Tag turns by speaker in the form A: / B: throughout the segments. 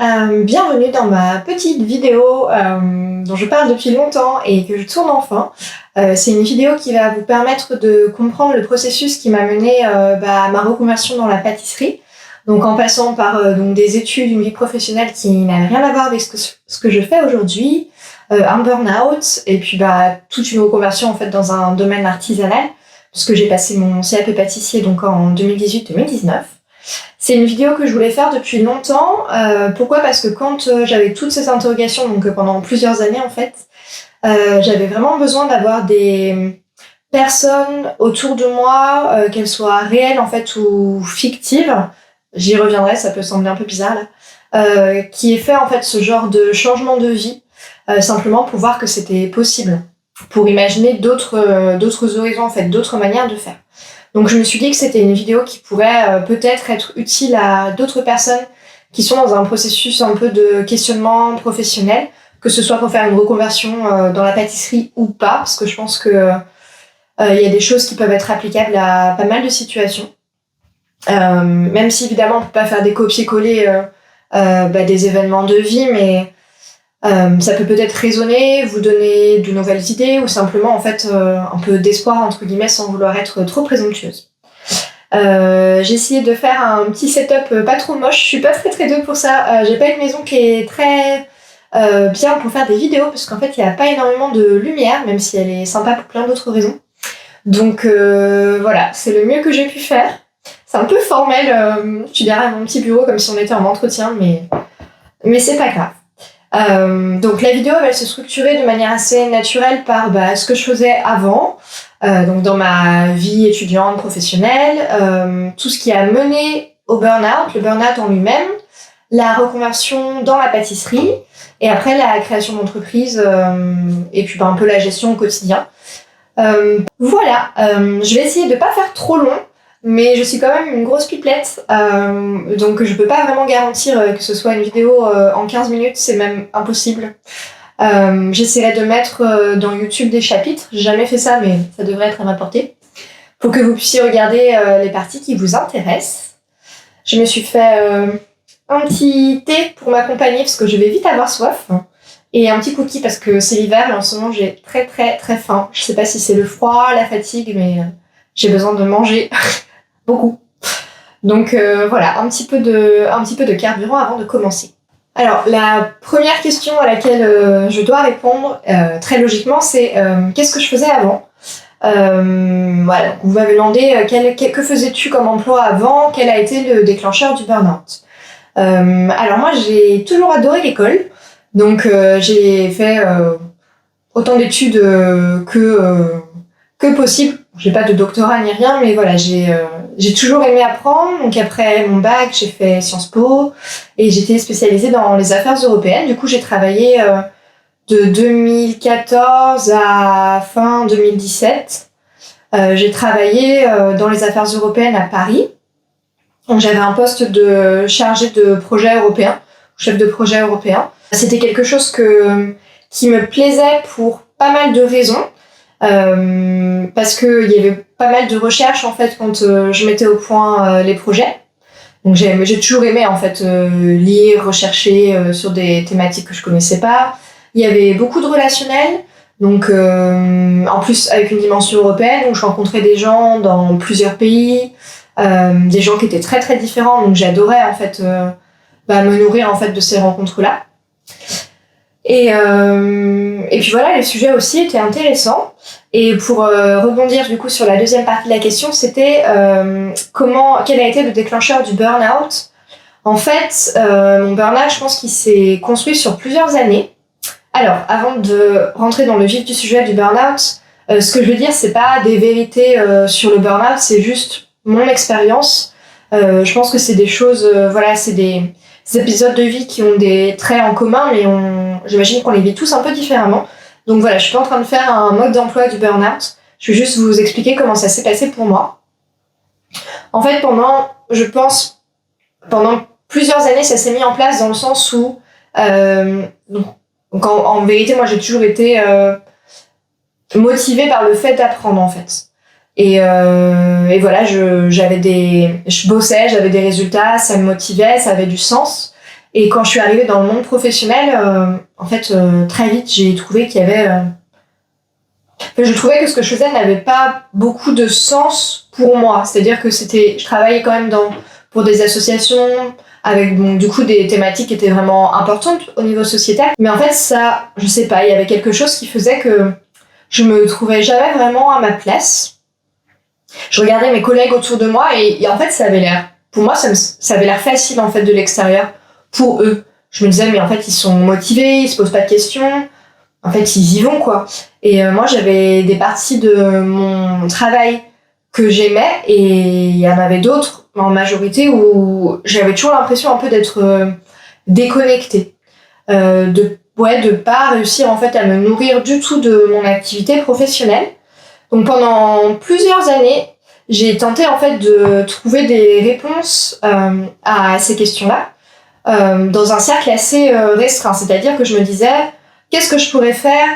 A: Bienvenue dans ma petite vidéo dont je parle depuis longtemps et que je tourne enfin. C'est une vidéo qui va vous permettre de comprendre le processus qui m'a mené à ma reconversion dans la pâtisserie. Donc en passant par donc des études, une vie professionnelle qui n'avait rien à voir avec ce que je fais aujourd'hui, un burn-out et puis toute une reconversion en fait dans un domaine artisanal puisque j'ai passé mon CAP pâtissier donc en 2018-2019. C'est une vidéo que je voulais faire depuis longtemps. Pourquoi ? Parce que quand j'avais toutes ces interrogations, donc pendant plusieurs années en fait, j'avais vraiment besoin d'avoir des personnes autour de moi, qu'elles soient réelles en fait ou fictives. J'y reviendrai, ça peut sembler un peu bizarre là. Qui aient fait en fait ce genre de changement de vie, simplement pour voir que c'était possible, pour imaginer d'autres horizons en fait, d'autres manières de faire. Donc je me suis dit que c'était une vidéo qui pourrait peut-être être utile à d'autres personnes qui sont dans un processus un peu de questionnement professionnel, que ce soit pour faire une reconversion dans la pâtisserie ou pas, parce que je pense que y a des choses qui peuvent être applicables à pas mal de situations. Même si évidemment on peut pas faire des copier-coller des événements de vie, mais ça peut peut-être résonner, vous donner de nouvelles idées ou simplement en fait un peu d'espoir entre guillemets sans vouloir être trop présomptueuse. J'ai essayé de faire un petit setup pas trop moche, je suis pas très douée pour ça. J'ai pas une maison qui est très bien pour faire des vidéos parce qu'en fait il y a pas énormément de lumière, même si elle est sympa pour plein d'autres raisons. Donc voilà, c'est le mieux que j'ai pu faire. C'est un peu formel, je dirais mon petit bureau comme si on était en entretien, mais c'est pas grave. Donc la vidéo va se structurer de manière assez naturelle par ce que je faisais avant, donc dans ma vie étudiante, professionnelle, tout ce qui a mené au burn-out, le burn-out en lui-même, la reconversion dans la pâtisserie, et après la création d'entreprise, et puis un peu la gestion au quotidien. Voilà, je vais essayer de pas faire trop long, mais je suis quand même une grosse pipelette, donc je peux pas vraiment garantir que ce soit une vidéo en 15 minutes, c'est même impossible. J'essaierai de mettre dans YouTube des chapitres, j'ai jamais fait ça, mais ça devrait être à ma portée, pour que vous puissiez regarder les parties qui vous intéressent. Je me suis fait un petit thé pour m'accompagner, parce que je vais vite avoir soif, et un petit cookie, parce que c'est l'hiver, et en ce moment j'ai très faim. Je sais pas si c'est le froid, la fatigue, mais j'ai besoin de manger. Beaucoup. Donc voilà, un petit peu de carburant avant de commencer. Alors la première question à laquelle je dois répondre très logiquement, c'est qu'est-ce que je faisais avant ? Voilà, vous m'avez demandé que faisais-tu comme emploi avant ? Quel a été le déclencheur du burn-out ? Alors moi j'ai toujours adoré l'école, donc j'ai fait autant d'études que possible. J'ai pas de doctorat ni rien, mais voilà, j'ai toujours aimé apprendre. Donc après mon bac, j'ai fait Sciences Po et j'étais spécialisée dans les affaires européennes. Du coup, j'ai travaillé de 2014 à fin 2017. J'ai travaillé dans les affaires européennes à Paris. Donc j'avais un poste de chargé de projet européen, chef de projet européen. C'était quelque chose qui me plaisait pour pas mal de raisons. Parce que il y avait pas mal de recherches en fait quand je mettais au point les projets. Donc j'ai toujours aimé en fait lire, rechercher sur des thématiques que je connaissais pas. Il y avait beaucoup de relationnel, donc en plus avec une dimension européenne, donc je rencontrais des gens dans plusieurs pays, des gens qui étaient très différents, donc j'adorais en fait me nourrir en fait de ces rencontres-là. Et puis voilà, les sujets aussi étaient intéressants. Et pour rebondir du coup sur la deuxième partie de la question, c'était quel a été le déclencheur du burn-out ? En fait, mon burn-out, je pense qu'il s'est construit sur plusieurs années. Alors, avant de rentrer dans le vif du sujet du burn-out, ce que je veux dire, c'est pas des vérités sur le burn-out, c'est juste mon expérience. Je pense que c'est des choses, c'est des épisodes de vie qui ont des traits en commun, mais j'imagine qu'on les vit tous un peu différemment. Donc voilà, je suis pas en train de faire un mode d'emploi du burn-out. Je vais juste vous expliquer comment ça s'est passé pour moi. En fait, pendant plusieurs années, ça s'est mis en place dans le sens où, donc en vérité, moi j'ai toujours été motivée par le fait d'apprendre en fait. Et voilà, je bossais, j'avais des résultats, ça me motivait, ça avait du sens. Et quand je suis arrivée dans le monde professionnel, en fait, très vite, j'ai trouvé qu'il y avait... je trouvais que ce que je faisais n'avait pas beaucoup de sens pour moi. C'est-à-dire que je travaillais quand même pour des associations avec du coup des thématiques qui étaient vraiment importantes au niveau sociétal. Mais en fait, ça, je sais pas, il y avait quelque chose qui faisait que je me trouvais jamais vraiment à ma place. Je regardais mes collègues autour de moi et en fait, ça avait l'air, pour moi, ça avait l'air facile en fait de l'extérieur pour eux. Je me disais, mais en fait, ils sont motivés, ils se posent pas de questions. En fait, ils y vont, quoi. Et moi, j'avais des parties de mon travail que j'aimais et il y en avait d'autres, en majorité, où j'avais toujours l'impression un peu d'être déconnectée. De pas réussir, en fait, à me nourrir du tout de mon activité professionnelle. Donc, pendant plusieurs années, j'ai tenté, en fait, de trouver des réponses à ces questions-là dans un cercle assez restreint. C'est-à-dire que je me disais, qu'est-ce que je pourrais faire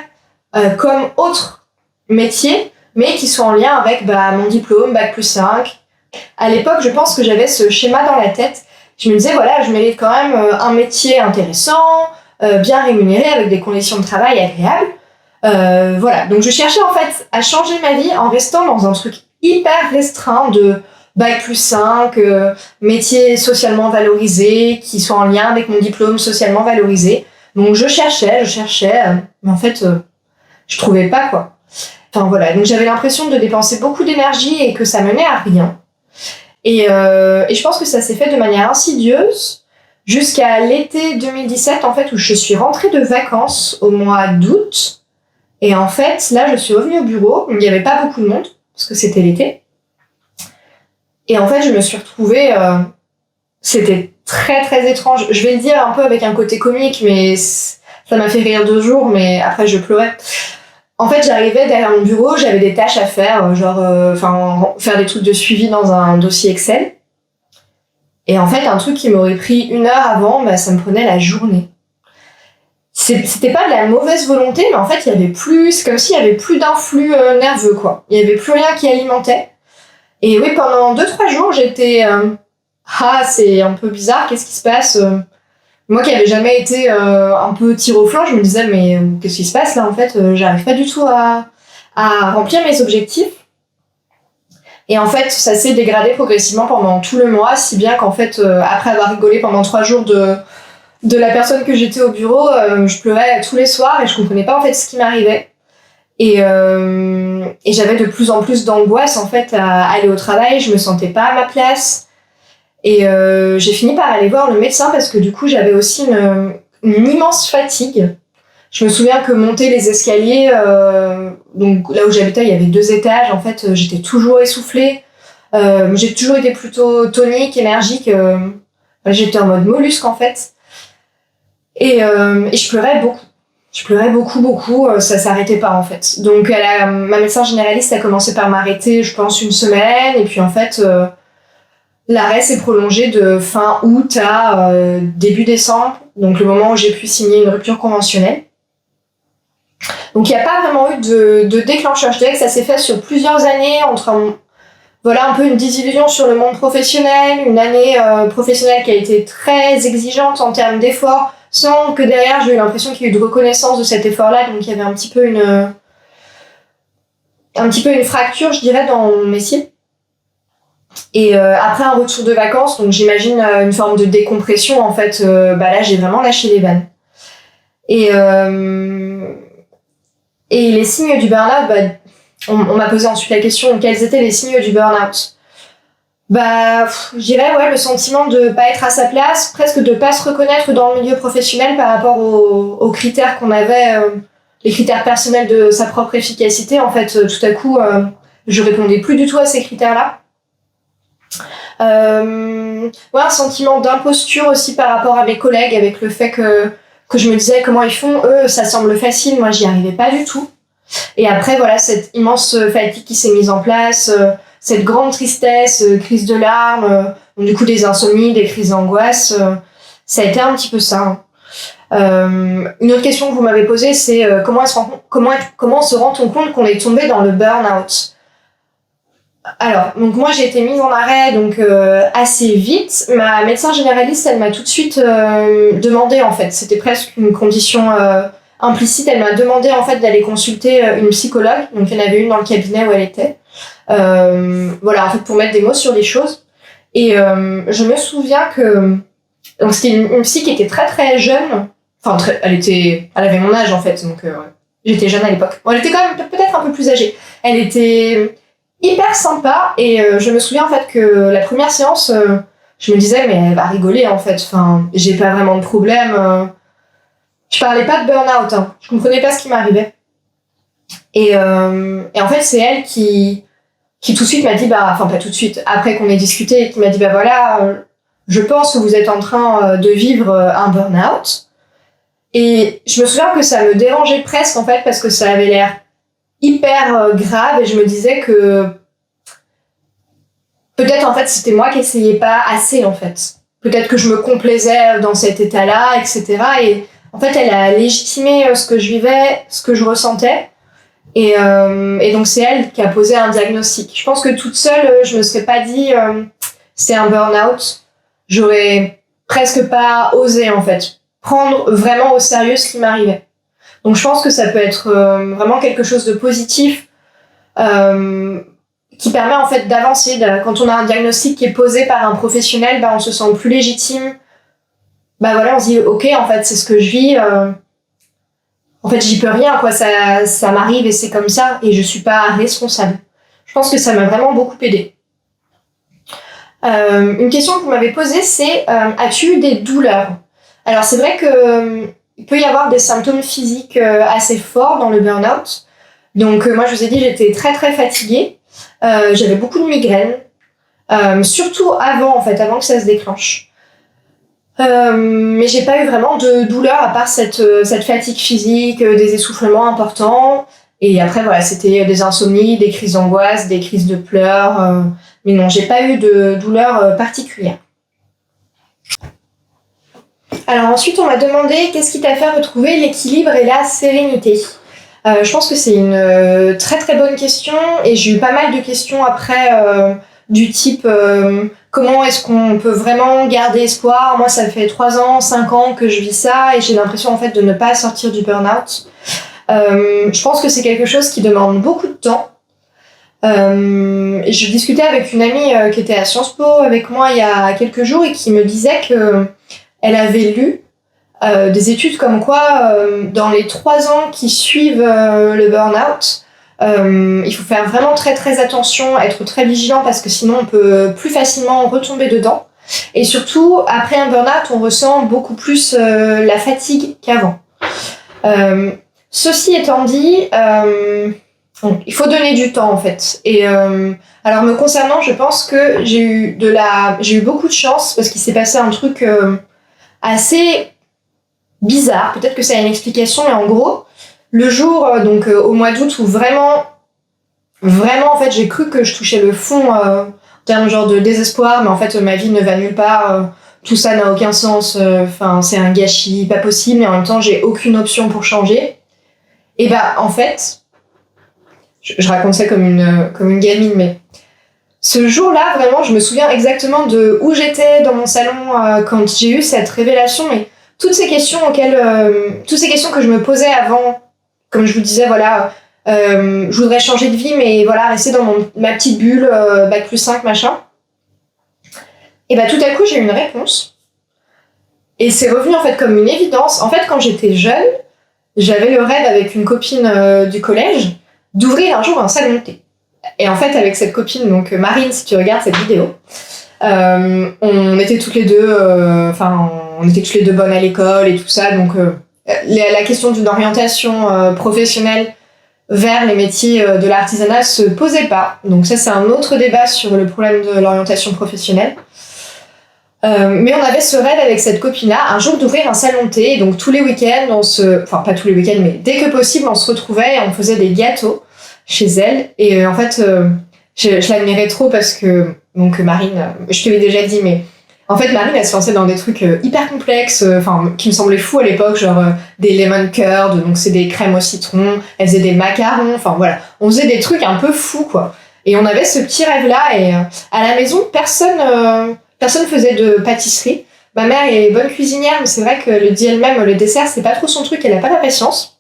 A: comme autre métier, mais qui soit en lien avec mon diplôme, Bac+5. À l'époque, je pense que j'avais ce schéma dans la tête. Je me disais, voilà, je mérite quand même un métier intéressant, bien rémunéré, avec des conditions de travail agréables. Voilà, donc je cherchais en fait à changer ma vie en restant dans un truc hyper restreint de Bac+5, métier socialement valorisé, qui soit en lien avec mon diplôme socialement valorisé. Donc je cherchais, mais en fait, je trouvais pas, quoi. Enfin voilà, donc j'avais l'impression de dépenser beaucoup d'énergie et que ça menait à rien. Et je pense que ça s'est fait de manière insidieuse jusqu'à l'été 2017, en fait, où je suis rentrée de vacances au mois d'août. Et en fait, là, je suis revenue au bureau. Il n'y avait pas beaucoup de monde, parce que c'était l'été. Et en fait, je me suis retrouvée... c'était très, très étrange. Je vais le dire un peu avec un côté comique, mais ça m'a fait rire 2 jours, mais après, je pleurais. En fait, j'arrivais derrière mon bureau, j'avais des tâches à faire, faire des trucs de suivi dans un dossier Excel. Et en fait, un truc qui m'aurait pris 1 heure avant, ça me prenait la journée. C'était pas de la mauvaise volonté, mais en fait, c'est comme s'il y avait plus d'influx nerveux, quoi. Il y avait plus rien qui alimentait. Et oui, pendant 2-3 jours, j'étais... c'est un peu bizarre, qu'est-ce qui se passe Moi qui avais jamais été un peu tir au flanc, je me disais, mais qu'est-ce qui se passe là en fait j'arrive pas du tout à remplir mes objectifs. Et en fait, ça s'est dégradé progressivement pendant tout le mois, si bien qu'en fait, après avoir rigolé pendant 3 jours de la personne que j'étais au bureau, je pleurais tous les soirs et je comprenais pas en fait ce qui m'arrivait. Et j'avais de plus en plus d'angoisse en fait à aller au travail, je me sentais pas à ma place. Et j'ai fini par aller voir le médecin parce que du coup j'avais aussi une immense fatigue. Je me souviens que monter les escaliers, donc là où j'habitais il y avait 2 étages, en fait j'étais toujours essoufflée. J'ai toujours été plutôt tonique, énergique. J'étais en mode mollusque en fait. Et je pleurais beaucoup. Je pleurais beaucoup, ça s'arrêtait pas en fait. Donc ma médecin généraliste a commencé par m'arrêter, je pense, 1 semaine, et puis en fait... l'arrêt s'est prolongé de fin août à début décembre, donc le moment où j'ai pu signer une rupture conventionnelle. Donc il n'y a pas vraiment eu de déclencheur. Je dirais que ça s'est fait sur plusieurs années, entre un peu une désillusion sur le monde professionnel, une année professionnelle qui a été très exigeante en termes d'efforts, sans que derrière j'ai eu l'impression qu'il y a eu de reconnaissance de cet effort-là, donc il y avait un petit peu une fracture, je dirais, dans mon métier. Et après un retour de vacances, donc j'imagine une forme de décompression, en fait, là j'ai vraiment lâché les vannes. Et les signes du burn-out, on m'a posé ensuite la question, quels étaient les signes du burn-out ? Je dirais le sentiment de pas être à sa place, presque de pas se reconnaître dans le milieu professionnel par rapport aux critères qu'on avait, les critères personnels de sa propre efficacité. En fait, tout à coup, je répondais plus du tout à ces critères-là. Un sentiment d'imposture aussi par rapport à mes collègues, avec le fait que je me disais comment ils font, eux ça semble facile, moi j'y arrivais pas du tout. Et après cette immense fatigue qui s'est mise en place, cette grande tristesse, crise de larmes, du coup des insomnies, des crises d'angoisse, ça a été un petit peu ça. Une autre question que vous m'avez posée, c'est comment se rend-on compte qu'on est tombé dans le burn-out ? Alors, donc moi j'ai été mise en arrêt donc assez vite. Ma médecin généraliste, elle m'a tout de suite demandé en fait, c'était presque une condition implicite, elle m'a demandé en fait d'aller consulter une psychologue. Donc il y en avait une dans le cabinet où elle était. Voilà, en fait pour mettre des mots sur les choses. Et je me souviens que donc c'était une psy qui était très très jeune. Enfin elle avait mon âge en fait, donc j'étais jeune à l'époque. Bon, elle était quand même peut-être un peu plus âgée. Elle était hyper sympa et je me souviens en fait que la première séance, je me disais mais elle va rigoler en fait. Enfin, j'ai pas vraiment de problème. Je parlais pas de burn-out, hein. Je comprenais pas ce qui m'arrivait. Et en fait c'est elle qui tout de suite m'a dit enfin pas tout de suite, après qu'on ait discuté, qui m'a dit voilà, je pense que vous êtes en train de vivre un burn-out. Et je me souviens que ça me dérangeait presque en fait parce que ça avait l'air hyper grave et je me disais que peut-être en fait c'était moi qui essayais pas assez en fait. Peut-être que je me complaisais dans cet état-là, etc. Et en fait elle a légitimé ce que je vivais, ce que je ressentais. Et donc c'est elle qui a posé un diagnostic. Je pense que toute seule, je me serais pas dit c'est un burn-out. J'aurais presque pas osé en fait prendre vraiment au sérieux ce qui m'arrivait. Donc je pense que ça peut être vraiment quelque chose de positif qui permet en fait d'avancer. Quand on a un diagnostic qui est posé par un professionnel, on se sent plus légitime. Voilà, on se dit ok en fait c'est ce que je vis. En fait j'y peux rien quoi, ça m'arrive et c'est comme ça et je suis pas responsable. Je pense que ça m'a vraiment beaucoup aidé. Une question que vous m'avez posée c'est as-tu eu des douleurs? Alors c'est vrai que il peut y avoir des symptômes physiques assez forts dans le burn-out. Donc moi je vous ai dit j'étais très très fatiguée, j'avais beaucoup de migraines, surtout avant que ça se déclenche. Mais j'ai pas eu vraiment de douleur à part cette fatigue physique, des essoufflements importants. Et après voilà, c'était des insomnies, des crises d'angoisse, des crises de pleurs. Mais non, j'ai pas eu de douleur particulière. Alors ensuite, on m'a demandé qu'est-ce qui t'a fait retrouver l'équilibre et la sérénité. Je pense que c'est une très très bonne question et j'ai eu pas mal de questions après du type comment est-ce qu'on peut vraiment garder espoir. Moi, ça fait 3 ans, 5 ans que je vis ça et j'ai l'impression en fait de ne pas sortir du burn-out. Je pense que c'est quelque chose qui demande beaucoup de temps. Je discutais avec une amie qui était à Sciences Po avec moi il y a quelques jours et qui me disait que elle avait lu des études comme quoi dans les 3 ans qui suivent le burn-out, il faut faire vraiment très très attention, être très vigilant parce que sinon on peut plus facilement retomber dedans. Et surtout, après un burn-out, on ressent beaucoup plus la fatigue qu'avant. Ceci étant dit, il faut donner du temps en fait. Et alors me concernant, je pense que j'ai eu beaucoup de chance parce qu'il s'est passé un truc assez bizarre. Peut-être que ça a une explication, mais en gros, le jour au mois d'août où vraiment en fait j'ai cru que je touchais le fond en termes genre de désespoir, mais en fait ma vie ne va nulle part. Tout ça n'a aucun sens. C'est un gâchis pas possible, mais en même temps j'ai aucune option pour changer. Et en fait, je raconte ça comme une gamine, mais ce jour-là, vraiment, je me souviens exactement de où j'étais dans mon salon quand j'ai eu cette révélation. Mais toutes ces questions que je me posais avant, comme je vous disais, voilà, je voudrais changer de vie, mais voilà, rester dans ma petite bulle, bac+5, machin. Et tout à coup, j'ai eu une réponse. Et c'est revenu en fait comme une évidence. En fait, quand j'étais jeune, j'avais le rêve avec une copine du collège d'ouvrir un jour un salon de thé. Et en fait, avec cette copine, donc Marine, si tu regardes cette vidéo, on était toutes les deux, bonnes à l'école et tout ça. Donc, la question d'une orientation professionnelle vers les métiers de l'artisanat se posait pas. Donc ça, c'est un autre débat sur le problème de l'orientation professionnelle. Mais on avait ce rêve avec cette copine-là, un jour d'ouvrir un salon de thé. Et donc tous les week-ends, pas tous les week-ends, mais dès que possible, on se retrouvait et on faisait des gâteaux chez elle. Et en fait, je l'admirais trop parce que, donc Marine, je te l'ai déjà dit, mais en fait, Marine, elle se lançait dans des trucs hyper complexes, qui me semblaient fous à l'époque, genre des lemon curd, donc c'est des crèmes au citron, elle faisait des macarons, voilà. On faisait des trucs un peu fous, quoi. Et on avait ce petit rêve-là. Et à la maison, personne faisait de pâtisserie. Ma mère est bonne cuisinière, mais c'est vrai que le dit elle-même, le dessert, c'est pas trop son truc, elle a pas la patience.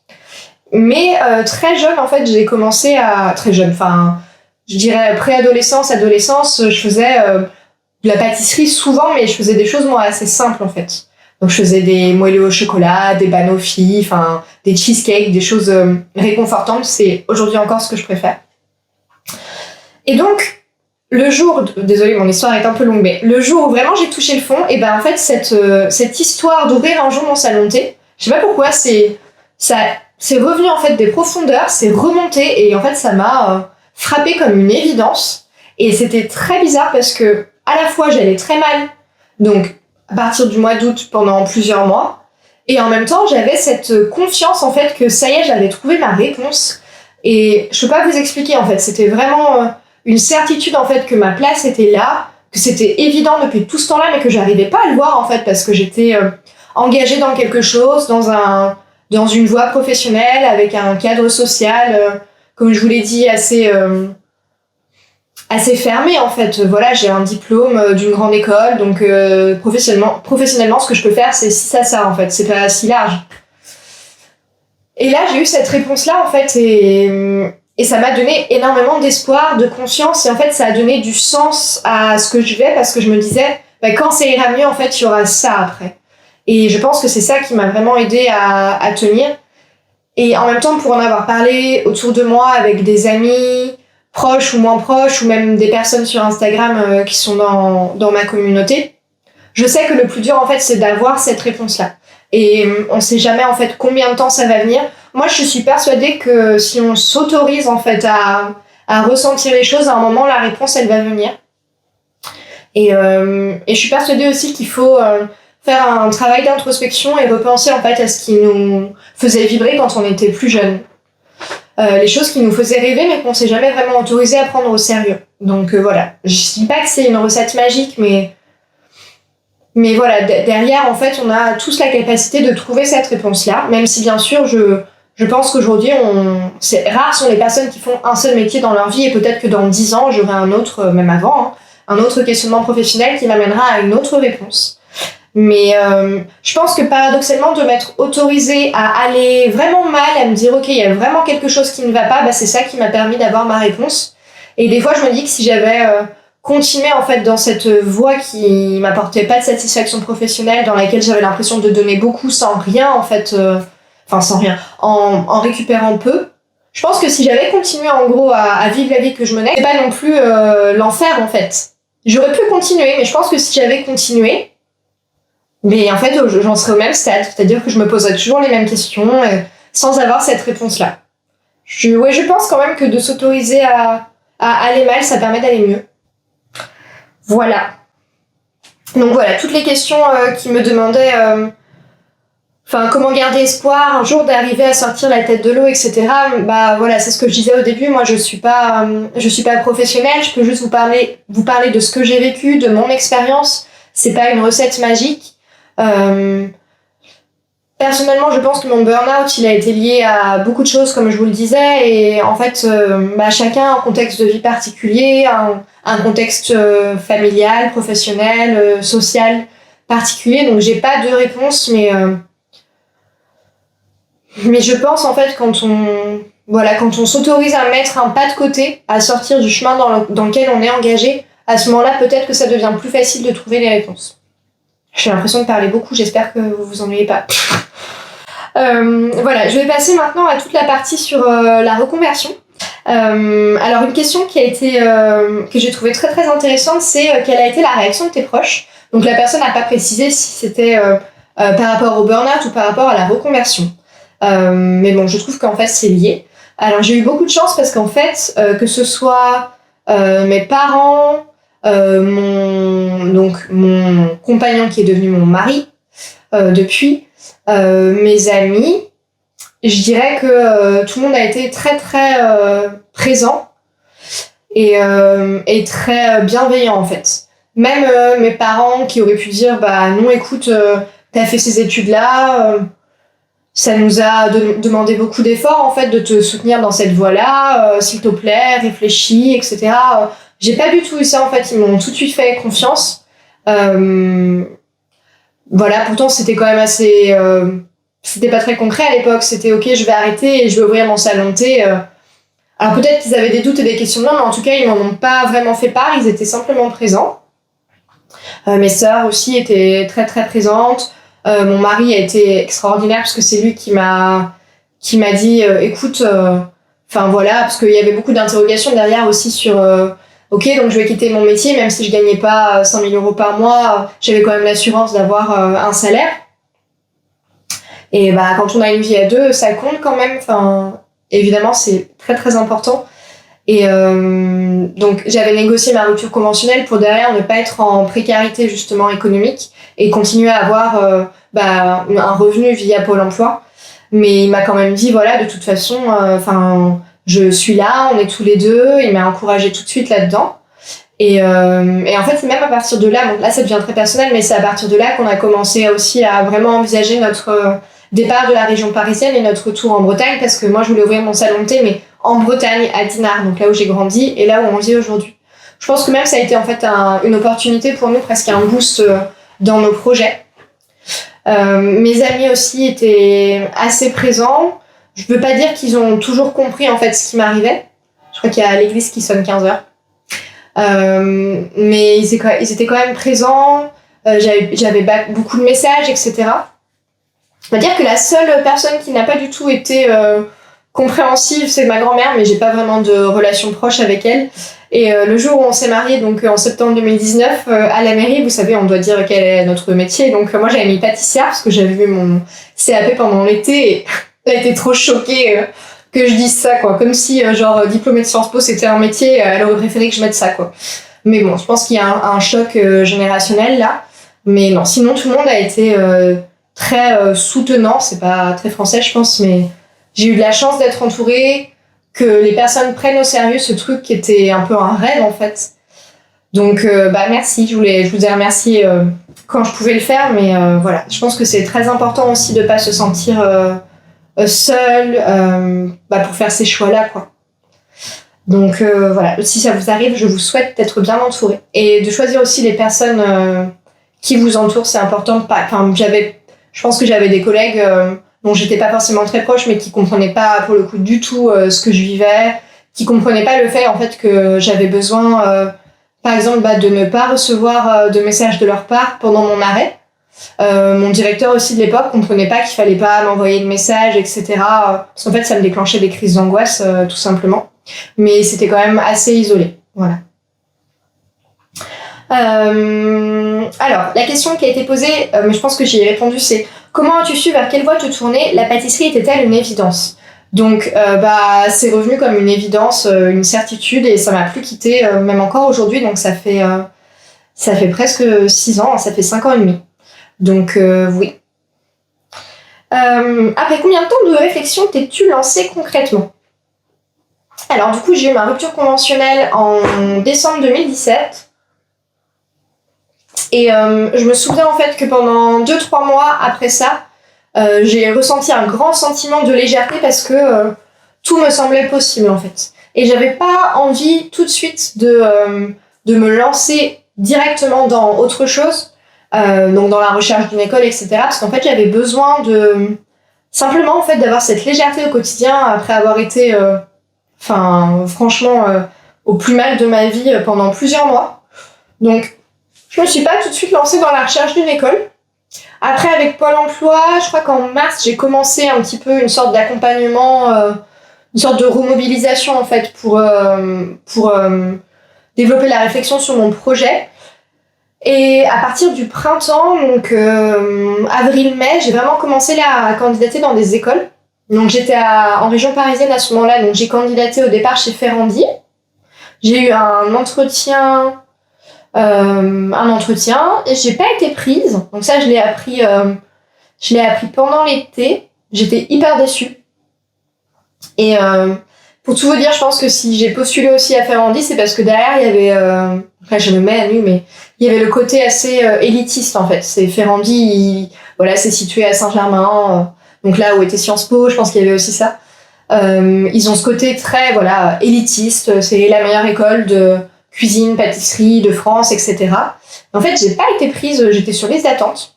A: Mais très jeune, en fait, j'ai commencé à... Très jeune, enfin, je dirais préadolescence, adolescence, je faisais de la pâtisserie souvent, mais je faisais des choses, moi, assez simples, en fait. Donc, je faisais des moelleux au chocolat, des banoffee, enfin, des cheesecakes, des choses réconfortantes. C'est aujourd'hui encore ce que je préfère. Et donc, le jour, désolée, mon histoire est un peu longue, mais le jour où vraiment j'ai touché le fond, et ben en fait, cette histoire d'ouvrir un jour mon salon de thé, je sais pas pourquoi, c'est revenu en fait des profondeurs, c'est remonté, et en fait, ça m'a frappé comme une évidence. Et c'était très bizarre parce que, à la fois, j'allais très mal, donc à partir du mois d'août pendant plusieurs mois, et en même temps, j'avais cette confiance en fait que ça y est, j'avais trouvé ma réponse. Et je peux pas vous expliquer en fait, c'était vraiment une certitude en fait que ma place était là, que c'était évident depuis tout ce temps-là, mais que j'arrivais pas à le voir en fait parce que j'étais engagée dans quelque chose, dans une voie professionnelle, avec un cadre social, comme je vous l'ai dit, assez fermé en fait. Voilà, j'ai un diplôme d'une grande école, donc professionnellement, ce que je peux faire, c'est ci, ça en fait, c'est pas si large. Et là, j'ai eu cette réponse-là en fait, et ça m'a donné énormément d'espoir, de confiance, et en fait, ça a donné du sens à ce que je fais parce que je me disais, quand ça ira mieux, en fait, il y aura ça après. Et je pense que c'est ça qui m'a vraiment aidée à tenir. Et en même temps, pour en avoir parlé autour de moi avec des amis, proches ou moins proches, ou même des personnes sur Instagram qui sont dans ma communauté, je sais que le plus dur, en fait, c'est d'avoir cette réponse-là. Et on sait jamais, en fait, combien de temps ça va venir. Moi, je suis persuadée que si on s'autorise, en fait, à ressentir les choses, à un moment, la réponse, elle va venir. Et je suis persuadée aussi qu'il faut faire un travail d'introspection et repenser, en fait, à ce qui nous faisait vibrer quand on était plus jeune. Les choses qui nous faisaient rêver, mais qu'on s'est jamais vraiment autorisé à prendre au sérieux. Donc voilà. Je dis pas que c'est une recette magique, mais voilà, derrière, en fait, on a tous la capacité de trouver cette réponse-là, même si, bien sûr, je pense qu'aujourd'hui, c'est rares sont les personnes qui font un seul métier dans leur vie, et peut-être que dans 10 ans, j'aurai un autre, même avant, un autre questionnement professionnel qui m'amènera à une autre réponse. Mais je pense que paradoxalement, de m'être autorisée à aller vraiment mal, à me dire, ok, il y a vraiment quelque chose qui ne va pas, c'est ça qui m'a permis d'avoir ma réponse. Et des fois, je me dis que si j'avais... continuer en fait dans cette voie qui m'apportait pas de satisfaction professionnelle, dans laquelle j'avais l'impression de donner beaucoup sans rien en fait, sans rien, en récupérant peu. Je pense que si j'avais continué en gros à vivre la vie que je menais, c'est pas non plus l'enfer en fait. J'aurais pu continuer, mais je pense que si j'avais continué, mais en fait j'en serais au même stade, c'est-à-dire que je me poserais toujours les mêmes questions sans avoir cette réponse-là. Je pense quand même que de s'autoriser à aller mal, ça permet d'aller mieux. Voilà. Donc voilà, toutes les questions qui me demandaient comment garder espoir un jour d'arriver à sortir la tête de l'eau, etc. Voilà, c'est ce que je disais au début. Moi, je suis pas professionnelle. Je peux juste vous parler de ce que j'ai vécu, de mon expérience. C'est pas une recette magique. Personnellement, je pense que mon burn-out, il a été lié à beaucoup de choses, comme je vous le disais, et en fait, chacun a un contexte de vie particulier, un contexte familial, professionnel, social particulier, donc j'ai pas de réponse, mais je pense en fait quand on s'autorise à mettre un pas de côté, à sortir du chemin dans lequel on est engagé, à ce moment-là, peut-être que ça devient plus facile de trouver les réponses. J'ai l'impression de parler beaucoup, j'espère que vous vous ennuyez pas. Voilà, je vais passer maintenant à toute la partie sur la reconversion. Alors une question qui a été que j'ai trouvée très très intéressante, c'est quelle a été la réaction de tes proches. Donc la personne n'a pas précisé si c'était par rapport au burn-out ou par rapport à la reconversion. Mais bon, je trouve qu'en fait c'est lié. Alors j'ai eu beaucoup de chance parce qu'en fait, que ce soit mes parents, mon compagnon qui est devenu mon mari depuis, mes amis, je dirais que tout le monde a été très très présent et très bienveillant en fait. Même mes parents qui auraient pu dire non écoute, t'as fait ces études là, Ça nous a demandé beaucoup d'efforts, en fait, de te soutenir dans cette voie-là. S'il te plaît, réfléchis, etc. J'ai pas du tout eu ça, en fait. Ils m'ont tout de suite fait confiance. Voilà, pourtant, c'était quand même assez... c'était pas très concret à l'époque. C'était, OK, je vais arrêter et je vais ouvrir mon salon de thé. Alors, peut-être qu'ils avaient des doutes et des questionnements, mais en tout cas, ils m'en ont pas vraiment fait part. Ils étaient simplement présents. Mes sœurs aussi étaient très, très présentes. Mon mari a été extraordinaire parce que c'est lui qui m'a dit écoute, enfin voilà, parce qu'il y avait beaucoup d'interrogations derrière aussi sur OK, donc je vais quitter mon métier, même si je gagnais pas 100 000 euros par mois, j'avais quand même l'assurance d'avoir un salaire. Et bah, quand on a une vie à deux, ça compte quand même. Enfin, évidemment, c'est très très important. Et donc j'avais négocié ma rupture conventionnelle pour derrière ne pas être en précarité justement économique et continuer à avoir un revenu via Pôle emploi. Mais il m'a quand même dit voilà, de toute façon, je suis là, on est tous les deux. Il m'a encouragé tout de suite là-dedans. Et en fait, même à partir de là, bon, là ça devient très personnel, mais c'est à partir de là qu'on a commencé aussi à vraiment envisager notre départ de la région parisienne et notre retour en Bretagne, parce que moi je voulais ouvrir mon salon de thé, mais en Bretagne, à Dinard, donc là où j'ai grandi et là où on vit aujourd'hui. Je pense que même ça a été en fait une opportunité pour nous, presque un boost dans nos projets. Mes amis aussi étaient assez présents. Je peux pas dire qu'ils ont toujours compris en fait ce qui m'arrivait. Je crois qu'il y a l'église qui sonne 15h. Mais ils étaient quand même présents. J'avais beaucoup de messages, etc. On va dire que la seule personne qui n'a pas du tout été compréhensive, c'est ma grand-mère, mais j'ai pas vraiment de relation proche avec elle. Et le jour où on s'est mariés, donc en septembre 2019, à la mairie, vous savez, on doit dire quel est notre métier. Donc moi, j'avais mis pâtissière parce que j'avais vu mon CAP pendant l'été et elle était trop choquée que je dise ça, quoi. Comme si, diplômée de Sciences Po, c'était un métier, elle aurait préféré que je mette ça, quoi. Mais bon, je pense qu'il y a un choc générationnel là. Mais non, sinon, tout le monde a été très soutenant. C'est pas très français, je pense, mais j'ai eu de la chance d'être entourée, que les personnes prennent au sérieux ce truc qui était un peu un rêve, en fait. Donc, merci. Je vous ai remercié quand je pouvais le faire, mais voilà. Je pense que c'est très important aussi de pas se sentir seul pour faire ces choix-là, quoi. Donc, voilà. Si ça vous arrive, je vous souhaite d'être bien entouré. Et de choisir aussi les personnes qui vous entourent, c'est important. Je pense que j'avais des collègues dont j'étais pas forcément très proche, mais qui comprenaient pas pour le coup du tout ce que je vivais, qui comprenaient pas le fait en fait que j'avais besoin, par exemple, de ne pas recevoir de messages de leur part pendant mon arrêt. Mon directeur aussi de l'époque comprenait pas qu'il fallait pas m'envoyer de messages, etc. Parce qu'en fait, ça me déclenchait des crises d'angoisse, tout simplement. Mais c'était quand même assez isolé. Voilà. Alors, la question qui a été posée, mais je pense que j'y ai répondu, c'est comment as-tu su vers quelle voie te tourner? La pâtisserie était-elle une évidence? Donc, c'est revenu comme une évidence, une certitude, et ça m'a plus quitté, même encore aujourd'hui. Donc, ça fait presque 6 ans, ça fait 5 ans et demi. Donc, oui. Après combien de temps de réflexion t'es-tu lancée concrètement? Alors, du coup, j'ai eu ma rupture conventionnelle en décembre 2017. Et je me souviens en fait que pendant 2-3 mois après ça, j'ai ressenti un grand sentiment de légèreté parce que tout me semblait possible en fait. Et j'avais pas envie tout de suite de me lancer directement dans autre chose, donc dans la recherche d'une école, etc. Parce qu'en fait, j'avais besoin simplement en fait d'avoir cette légèreté au quotidien après avoir été, franchement, au plus mal de ma vie pendant plusieurs mois. Donc, je me suis pas tout de suite lancée dans la recherche d'une école. Après, avec Pôle emploi, je crois qu'en mars, j'ai commencé un petit peu une sorte d'accompagnement, une sorte de remobilisation en fait pour développer la réflexion sur mon projet. Et à partir du printemps, donc avril-mai, j'ai vraiment commencé là à candidater dans des écoles. Donc j'étais en région parisienne à ce moment-là, donc j'ai candidaté au départ chez Ferrandi. J'ai eu un entretien et j'ai pas été prise. Donc ça, je l'ai appris pendant l'été. J'étais hyper déçue. Et pour tout vous dire, je pense que si j'ai postulé aussi à Ferrandi, c'est parce que derrière, il y avait... je me mets à nu, mais il y avait le côté assez élitiste, en fait. C'est Ferrandi, c'est situé à Saint-Germain. Donc là où était Sciences Po, je pense qu'il y avait aussi ça. Ils ont ce côté très voilà élitiste, c'est la meilleure école de cuisine, pâtisserie de France, etc. En fait, j'ai pas été prise, j'étais sur liste d'attente.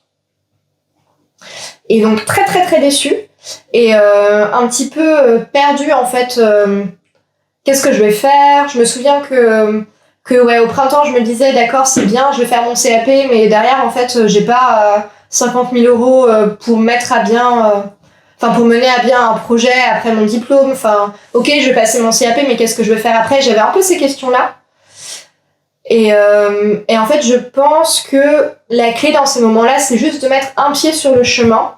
A: Et donc très très très déçue et un petit peu perdue en fait. Qu'est-ce que je vais faire? Je me souviens que ouais, au printemps, je me disais d'accord, c'est bien, je vais faire mon CAP, mais derrière en fait, j'ai pas 50 000 euros pour mettre à bien. Pour mener à bien un projet après mon diplôme. Enfin, ok, je vais passer mon CAP, mais qu'est-ce que je vais faire après? J'avais un peu ces questions-là. Et en fait, je pense que la clé dans ces moments-là, c'est juste de mettre un pied sur le chemin.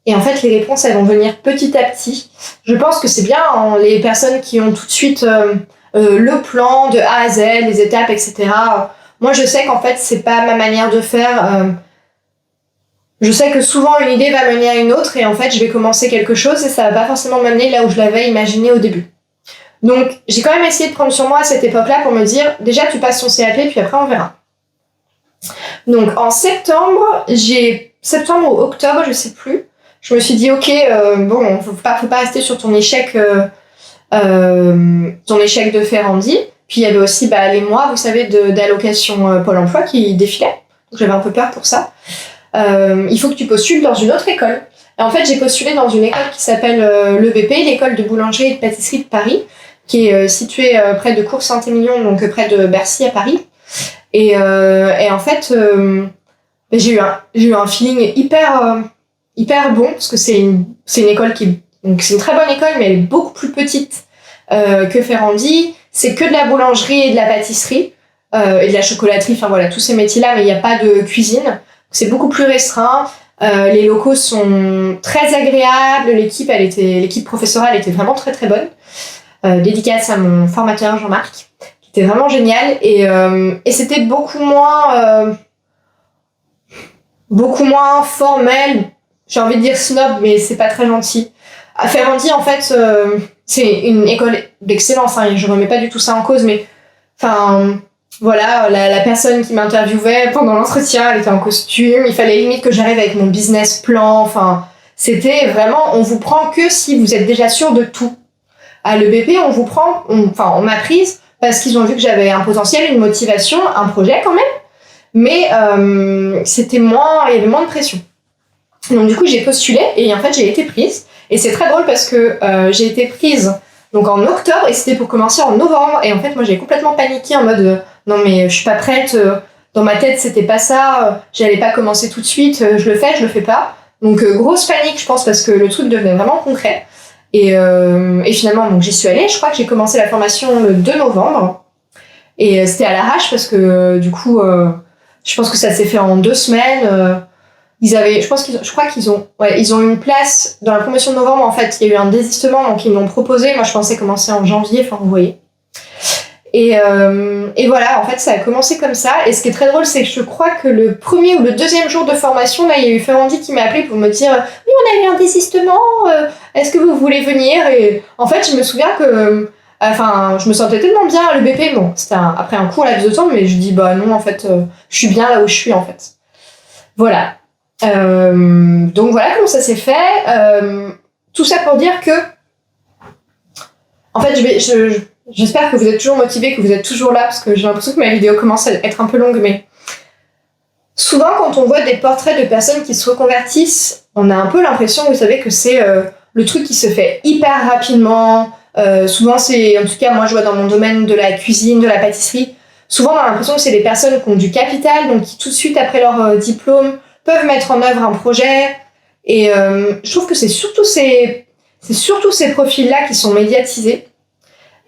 A: Et en fait, les réponses, elles vont venir petit à petit. Je pense que c'est bien les personnes qui ont tout de suite le plan de A à Z, les étapes, etc. Moi, je sais qu'en fait, c'est pas ma manière de faire. Je sais que souvent, une idée va mener à une autre et en fait, je vais commencer quelque chose et ça va pas forcément m'amener là où je l'avais imaginé au début. Donc, j'ai quand même essayé de prendre sur moi à cette époque-là pour me dire, déjà, tu passes ton CAP, puis après, on verra. Donc, en septembre ou octobre, je sais plus, je me suis dit, ok, bon, faut pas rester sur ton échec de Ferrandi. Puis, il y avait aussi les mois, vous savez, d'allocation Pôle emploi qui défilaient. Donc, j'avais un peu peur pour ça. Il faut que tu postules dans une autre école. Et en fait, j'ai postulé dans une école qui s'appelle l'EBP, l'école de boulangerie et de pâtisserie de Paris, qui est située près de Cours-Saint-Émilion, donc près de Bercy à Paris. Et en fait, j'ai eu un feeling hyper bon, parce que c'est une école donc c'est une très bonne école, mais elle est beaucoup plus petite que Ferrandi. C'est que de la boulangerie et de la pâtisserie, et de la chocolaterie, enfin voilà, tous ces métiers-là, mais il n'y a pas de cuisine. C'est beaucoup plus restreint. Les locaux sont très agréables. L'équipe professorale était vraiment très très bonne. Dédicace à mon formateur Jean-Marc, qui était vraiment génial. Et c'était beaucoup moins formel. J'ai envie de dire snob, mais c'est pas très gentil. À Ferrandi, en fait, c'est une école d'excellence. Hein, et je remets pas du tout ça en cause, mais voilà, la personne qui m'interviewait pendant l'entretien, elle était en costume. Il fallait limite que j'arrive avec mon business plan. Enfin, c'était vraiment, on vous prend que si vous êtes déjà sûr de tout. À l'EBP, on m'a prise parce qu'ils ont vu que j'avais un potentiel, une motivation, un projet quand même. Mais il y avait moins de pression. Donc du coup, j'ai postulé et en fait, j'ai été prise. Et c'est très drôle parce que j'ai été prise donc en octobre et c'était pour commencer en novembre. Et en fait, moi, j'ai complètement paniqué en mode non mais je suis pas prête. Dans ma tête, c'était pas ça. J'allais pas commencer tout de suite. Je le fais pas. Donc grosse panique, je pense, parce que le truc devenait vraiment concret. Et finalement, donc j'y suis allée. Je crois que j'ai commencé la formation le 2 novembre. Et c'était à l'arrache parce que du coup, je pense que ça s'est fait en 2 semaines. Ils ont une place dans la promotion de novembre. En fait, il y a eu un désistement, donc ils m'ont proposé. Moi, je pensais commencer en janvier. Enfin, vous voyez. Et voilà, en fait, ça a commencé comme ça. Et ce qui est très drôle, c'est que je crois que le premier ou le deuxième jour de formation, là, il y a eu Ferrandi qui m'a appelé pour me dire oui, on a eu un désistement. Est-ce que vous voulez venir? Et en fait, je me souviens que je me sentais tellement bien à l'EBP. Bon, c'était après un court laps de temps, mais je dis non, en fait, je suis bien là où je suis, en fait. Voilà. Donc voilà comment ça s'est fait. Tout ça pour dire que, en fait, j'espère que vous êtes toujours motivés, que vous êtes toujours là, parce que j'ai l'impression que ma vidéo commence à être un peu longue, mais souvent quand on voit des portraits de personnes qui se reconvertissent, on a un peu l'impression, vous savez, que c'est le truc qui se fait hyper rapidement. Souvent c'est, en tout cas moi je vois dans mon domaine de la cuisine, de la pâtisserie, souvent on a l'impression que c'est des personnes qui ont du capital, donc qui tout de suite après leur diplôme peuvent mettre en œuvre un projet. Et je trouve que c'est surtout ces profils-là qui sont médiatisés.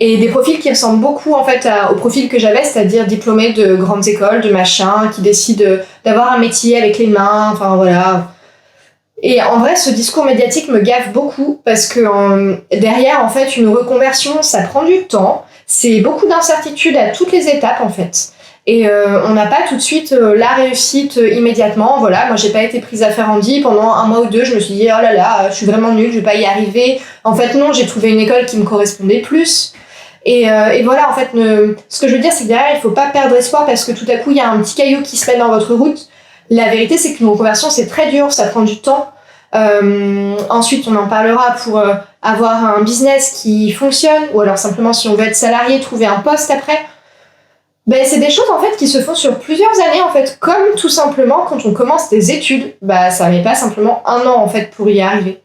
A: Et des profils qui ressemblent beaucoup en fait au profil que j'avais, c'est-à-dire diplômés de grandes écoles, de machin, qui décident d'avoir un métier avec les mains, enfin voilà. Et en vrai, ce discours médiatique me gaffe beaucoup parce que derrière, en fait, une reconversion, ça prend du temps. C'est beaucoup d'incertitudes à toutes les étapes, en fait. Et on n'a pas tout de suite la réussite immédiatement. Voilà, moi, j'ai pas été prise à Ferrandi. Pendant 1 mois ou 2, je me suis dit, oh là là, je suis vraiment nulle, je vais pas y arriver. En fait, non, j'ai trouvé une école qui me correspondait plus. Et voilà, en fait, ce que je veux dire, c'est que derrière, il faut pas perdre espoir parce que tout à coup, il y a un petit caillou qui se met dans votre route. La vérité, c'est qu'une reconversion, c'est très dur, ça prend du temps. Ensuite, on en parlera pour avoir un business qui fonctionne, ou alors simplement si on veut être salarié, trouver un poste après. Ben, c'est des choses en fait qui se font sur plusieurs années en fait, comme tout simplement quand on commence des études, bah ça met pas simplement 1 an en fait pour y arriver.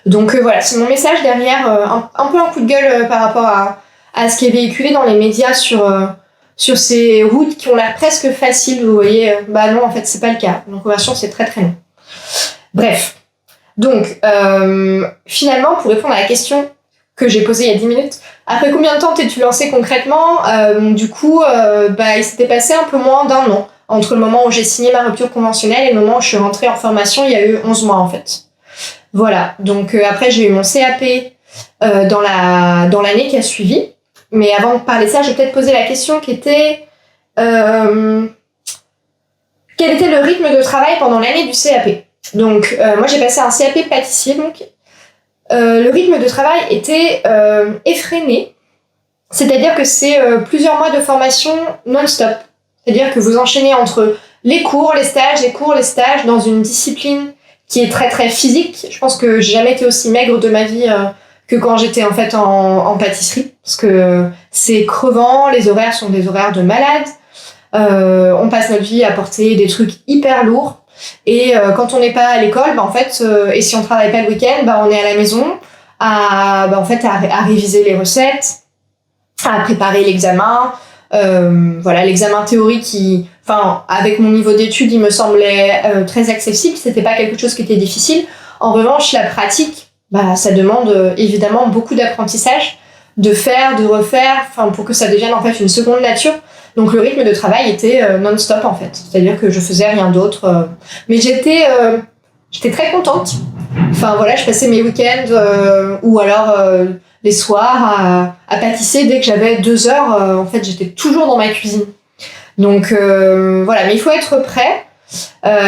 A: Donc voilà, c'est mon message derrière, un peu un coup de gueule par rapport à ce qui est véhiculé dans les médias sur ces routes qui ont l'air presque faciles, vous voyez. Bah non, en fait, c'est pas le cas. Une conversion, c'est très très long. Bref. Donc, finalement, pour répondre à la question que j'ai posée il y a 10 minutes, après combien de temps t'es-tu lancé concrètement ? Du coup, il s'était passé un peu moins d'1 an entre le moment où j'ai signé ma rupture conventionnelle et le moment où je suis rentrée en formation. Il y a eu 11 mois, en fait. Voilà. Donc, après, j'ai eu mon CAP dans l'année qui a suivi. Mais avant de parler de ça, je vais peut-être poser la question qui était quel était le rythme de travail pendant l'année du CAP ? Donc, moi, j'ai passé un CAP pâtissier, donc le rythme de travail était effréné. C'est-à-dire que c'est plusieurs mois de formation non-stop. C'est-à-dire que vous enchaînez entre les cours, les stages dans une discipline qui est très très physique. Je pense que j'ai jamais été aussi maigre de ma vie que quand j'étais en fait en pâtisserie, parce que c'est crevant, les horaires sont des horaires de malade, on passe notre vie à porter des trucs hyper lourds, et quand on n'est pas à l'école, et si on travaille pas le week-end, on est à la maison à réviser les recettes, à préparer l'examen, l'examen théorique avec mon niveau d'études, il me semblait très accessible, c'était pas quelque chose qui était difficile. En revanche, la pratique, ça demande évidemment beaucoup d'apprentissage, de faire, de refaire, pour que ça devienne en fait une seconde nature. Donc le rythme de travail était non-stop en fait, c'est-à-dire que je faisais rien d'autre. Mais j'étais très contente. Je passais mes week-ends ou alors les soirs à pâtisser. Dès que j'avais 2 heures, en fait j'étais toujours dans ma cuisine. Donc mais il faut être prêt.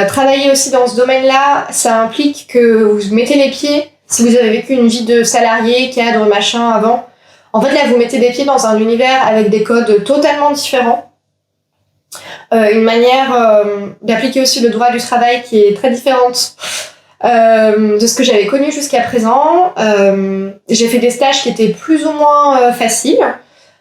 A: Travailler aussi dans ce domaine-là, ça implique que vous mettez les pieds. Si vous avez vécu une vie de salarié, cadre, machin avant, en fait là vous mettez des pieds dans un univers avec des codes totalement différents, une manière d'appliquer aussi le droit du travail qui est très différente de ce que j'avais connu jusqu'à présent. J'ai fait des stages qui étaient plus ou moins faciles.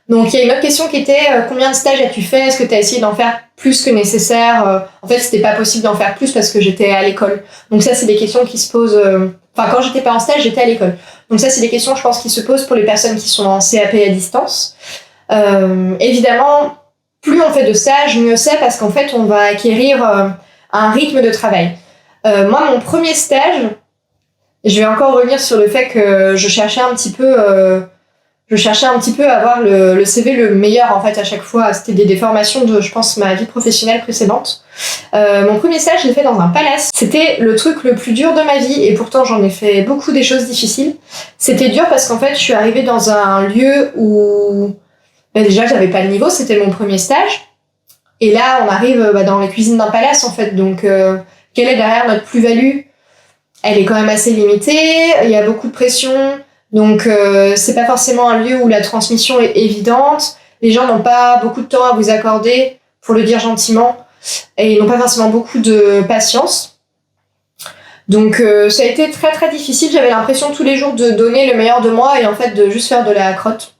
A: Donc il y a une autre question qui était combien de stages as-tu fait ? Est-ce que tu as essayé d'en faire plus que nécessaire ? En fait, c'était pas possible d'en faire plus parce que j'étais à l'école. Donc ça, c'est des questions qui se posent... quand j'étais pas en stage, j'étais à l'école. Donc ça, c'est des questions, je pense, qui se posent pour les personnes qui sont en CAP à distance. Évidemment, plus on fait de stages, mieux c'est parce qu'en fait, on va acquérir un rythme de travail. Moi, mon premier stage, je vais encore revenir sur le fait que je cherchais un petit peu à avoir le CV le meilleur en fait à chaque fois. C'était des formations de, je pense, ma vie professionnelle précédente. Mon premier stage, je l'ai fait dans un palace. C'était le truc le plus dur de ma vie et pourtant j'en ai fait beaucoup des choses difficiles. C'était dur parce qu'en fait, je suis arrivée dans un lieu où déjà j'avais pas le niveau, c'était mon premier stage. Et là, on arrive dans les cuisines d'un palace en fait. Donc, quelle est derrière notre plus-value ? Elle est quand même assez limitée. Il y a beaucoup de pression. Donc, c'est pas forcément un lieu où la transmission est évidente. Les gens n'ont pas beaucoup de temps à vous accorder, pour le dire gentiment, et ils n'ont pas forcément beaucoup de patience. Donc, ça a été très très difficile. J'avais l'impression tous les jours de donner le meilleur de moi et en fait de juste faire de la crotte.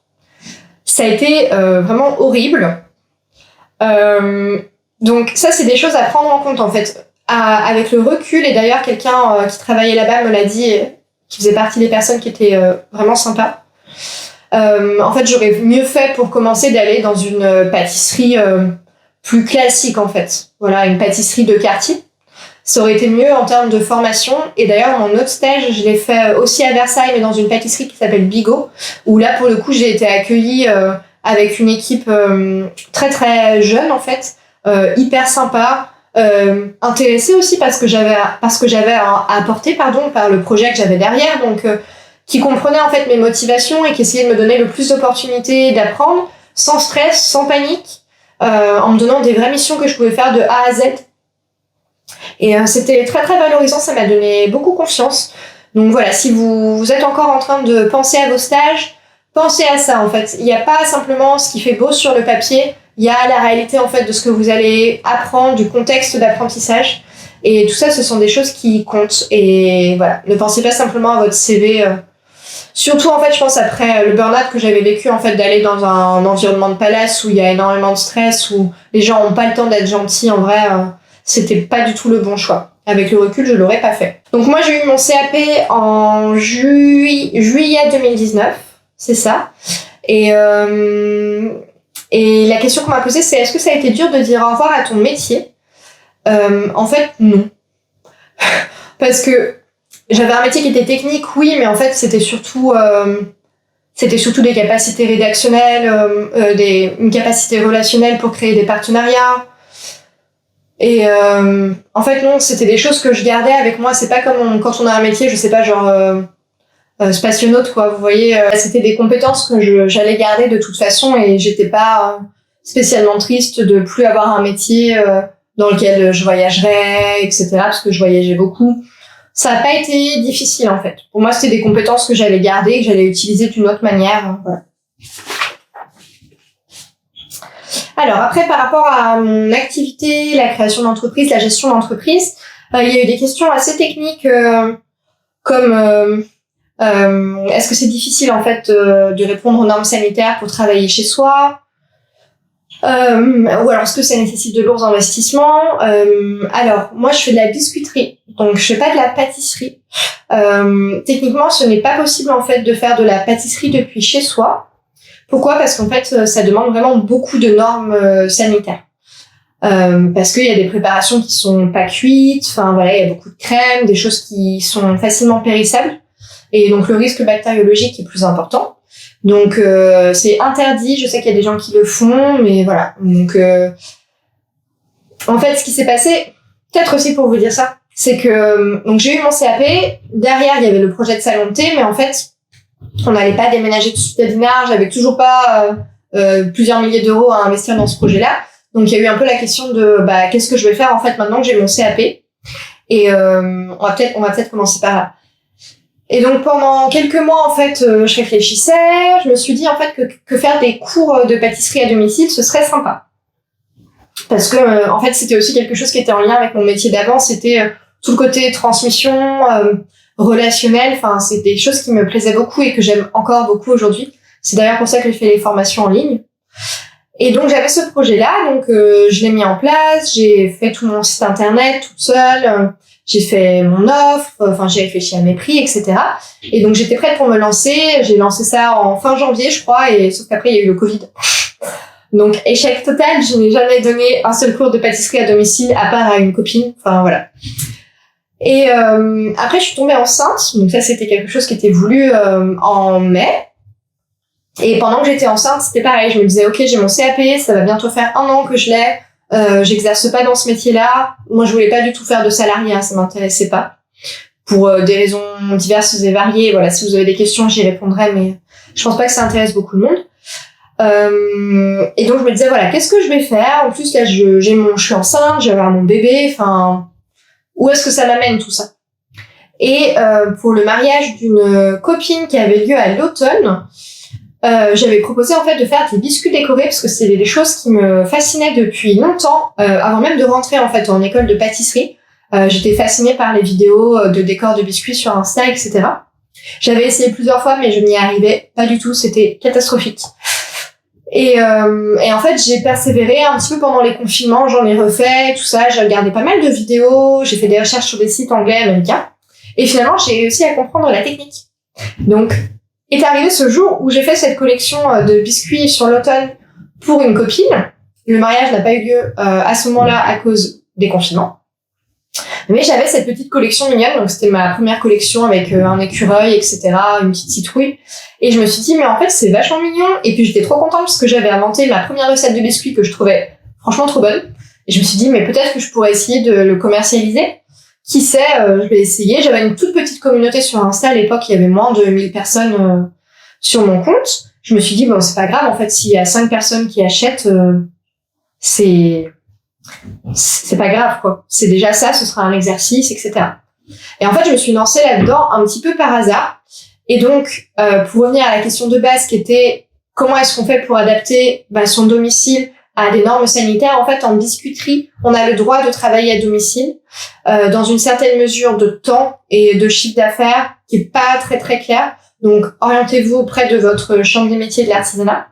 A: Ça a été vraiment horrible. Donc, ça, c'est des choses à prendre en compte en fait. Avec le recul, et d'ailleurs, quelqu'un qui travaillait là-bas me l'a dit, qui faisait partie des personnes qui étaient vraiment sympas. En fait, j'aurais mieux fait pour commencer d'aller dans une pâtisserie plus classique, en fait. Voilà, une pâtisserie de quartier. Ça aurait été mieux en termes de formation. Et d'ailleurs, mon autre stage, je l'ai fait aussi à Versailles, mais dans une pâtisserie qui s'appelle Bigot, où là, pour le coup, j'ai été accueillie avec une équipe très, très jeune, en fait, hyper sympa, intéressée aussi parce que j'avais à apporter par le projet que j'avais derrière, donc qui comprenait en fait mes motivations et qui essayait de me donner le plus d'opportunités d'apprendre sans stress, sans panique, en me donnant des vraies missions que je pouvais faire de A à Z. Et c'était très très valorisant, ça m'a donné beaucoup confiance. Donc voilà, si vous êtes encore en train de penser à vos stages, pensez à ça en fait. Il n'y a pas simplement ce qui fait beau sur le papier, il y a la réalité en fait de ce que vous allez apprendre, du contexte d'apprentissage. Et tout ça, ce sont des choses qui comptent. Et voilà, ne pensez pas simplement à votre CV. Surtout, en fait, je pense après le burn-out que j'avais vécu, en fait, d'aller dans un environnement de palace où il y a énormément de stress, où les gens n'ont pas le temps d'être gentils. En vrai, c'était pas du tout le bon choix. Avec le recul, je l'aurais pas fait. Donc moi, j'ai eu mon CAP en juillet 2019, c'est ça. Et la question qu'on m'a posée, c'est est-ce que ça a été dur de dire au revoir à ton métier ? En fait, non. Parce que j'avais un métier qui était technique, oui, mais en fait, c'était surtout des capacités rédactionnelles, une capacité relationnelle pour créer des partenariats. Et en fait, non, c'était des choses que je gardais avec moi. C'est pas comme quand on a un métier, je sais pas, genre spationaute, quoi. Vous voyez, c'était des compétences que j'allais garder de toute façon et j'étais pas spécialement triste de plus avoir un métier dans lequel je voyagerais, etc. Parce que je voyageais beaucoup. Ça n'a pas été difficile, en fait. Pour moi, c'était des compétences que j'allais garder, que j'allais utiliser d'une autre manière. Voilà. Alors, après, par rapport à mon activité, la création d'entreprise, la gestion d'entreprise, il y a eu des questions assez techniques comme est-ce que c'est difficile, en fait, de répondre aux normes sanitaires pour travailler chez soi ? Ou alors est-ce que ça nécessite de lourds investissements ? Alors moi je fais de la biscuiterie, donc je fais pas de la pâtisserie. Techniquement ce n'est pas possible en fait de faire de la pâtisserie depuis chez soi. Pourquoi ? Parce qu'en fait ça demande vraiment beaucoup de normes sanitaires. Parce qu'il y a des préparations qui sont pas cuites, enfin voilà, il y a beaucoup de crème, des choses qui sont facilement périssables et donc le risque bactériologique est plus important. Donc c'est interdit, je sais qu'il y a des gens qui le font, mais voilà. Donc en fait, ce qui s'est passé, peut-être aussi pour vous dire ça, c'est que donc j'ai eu mon CAP, derrière il y avait le projet de salon de thé, mais en fait, on n'allait pas déménager tout de suite à Dinard, j'avais toujours pas plusieurs milliers d'euros à investir dans ce projet-là. Donc il y a eu un peu la question de qu'est-ce que je vais faire en fait maintenant que j'ai mon CAP et on va peut-être commencer par là. Et donc pendant quelques mois en fait je réfléchissais, je me suis dit en fait que faire des cours de pâtisserie à domicile ce serait sympa. Parce que en fait c'était aussi quelque chose qui était en lien avec mon métier d'avant, c'était tout le côté transmission, relationnel, enfin c'est des choses qui me plaisaient beaucoup et que j'aime encore beaucoup aujourd'hui. C'est d'ailleurs pour ça que j'ai fait les formations en ligne. Et donc j'avais ce projet-là, donc je l'ai mis en place, j'ai fait tout mon site internet toute seule. J'ai fait mon offre, enfin j'ai réfléchi à mes prix, etc. Et donc j'étais prête pour me lancer. J'ai lancé ça en fin janvier, je crois, et sauf qu'après il y a eu le Covid. Donc échec total. Je n'ai jamais donné un seul cours de pâtisserie à domicile à part à une copine. Enfin voilà. Et après je suis tombée enceinte. Donc ça c'était quelque chose qui était voulu en mai. Et pendant que j'étais enceinte, c'était pareil. Je me disais ok, j'ai mon CAP, ça va bientôt faire 1 an que je l'ai. J'exerce pas dans ce métier-là. Moi, je voulais pas du tout faire de salariat, ça m'intéressait pas. Pour des raisons diverses et variées. Voilà, si vous avez des questions, j'y répondrai, mais je pense pas que ça intéresse beaucoup de monde. Et donc, je me disais, voilà, qu'est-ce que je vais faire ? En plus, là, je suis enceinte, j'ai mon bébé, enfin, où est-ce que ça m'amène tout ça ? Et pour le mariage d'une copine qui avait lieu à l'automne, j'avais proposé en fait de faire des biscuits décorés parce que c'était des choses qui me fascinaient depuis longtemps, avant même de rentrer en fait en école de pâtisserie. J'étais fascinée par les vidéos de décors de biscuits sur Insta, etc. J'avais essayé plusieurs fois mais je n'y arrivais pas du tout, c'était catastrophique. Et en fait j'ai persévéré un petit peu pendant les confinements, j'en ai refait, tout ça, j'ai regardé pas mal de vidéos, j'ai fait des recherches sur des sites anglais, américains, et finalement j'ai réussi à comprendre la technique. Donc est arrivé ce jour où j'ai fait cette collection de biscuits sur l'automne pour une copine. Le mariage n'a pas eu lieu à ce moment-là à cause des confinements. Mais j'avais cette petite collection mignonne, donc c'était ma première collection avec un écureuil, etc., une petite citrouille. Et je me suis dit, mais en fait, c'est vachement mignon. Et puis j'étais trop contente parce que j'avais inventé ma première recette de biscuits que je trouvais franchement trop bonne. Et je me suis dit, mais peut-être que je pourrais essayer de le commercialiser. Qui sait, je vais essayer. J'avais une toute petite communauté sur Insta à l'époque, il y avait moins de 1000 personnes sur mon compte. Je me suis dit, bon, c'est pas grave, en fait, s'il y a 5 personnes qui achètent, c'est pas grave, quoi. C'est déjà ça, ce sera un exercice, etc. Et en fait, je me suis lancée là-dedans un petit peu par hasard. Et donc, pour revenir à la question de base qui était comment est-ce qu'on fait pour adapter son domicile à des normes sanitaires. En fait, en biscuiterie, on a le droit de travailler à domicile dans une certaine mesure de temps et de chiffre d'affaires qui est pas très très clair. Donc, orientez-vous auprès de votre chambre des métiers de l'artisanat.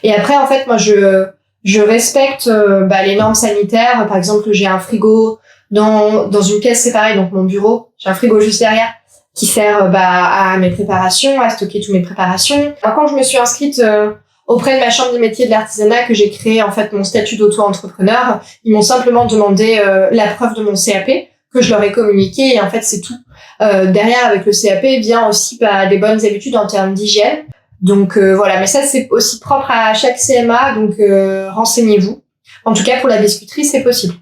A: Et après, en fait, moi, je respecte les normes sanitaires. Par exemple, j'ai un frigo dans une pièce séparée, donc mon bureau. J'ai un frigo juste derrière qui sert à mes préparations, à stocker toutes mes préparations. Quand je me suis inscrite auprès de ma chambre des métiers de l'artisanat, que j'ai créé en fait mon statut d'auto-entrepreneur, ils m'ont simplement demandé la preuve de mon CAP que je leur ai communiqué, et en fait c'est tout. Derrière, avec le CAP, vient aussi des bonnes habitudes en termes d'hygiène. Donc voilà, mais ça c'est aussi propre à chaque CMA, donc renseignez-vous. En tout cas pour la biscuiterie, c'est possible.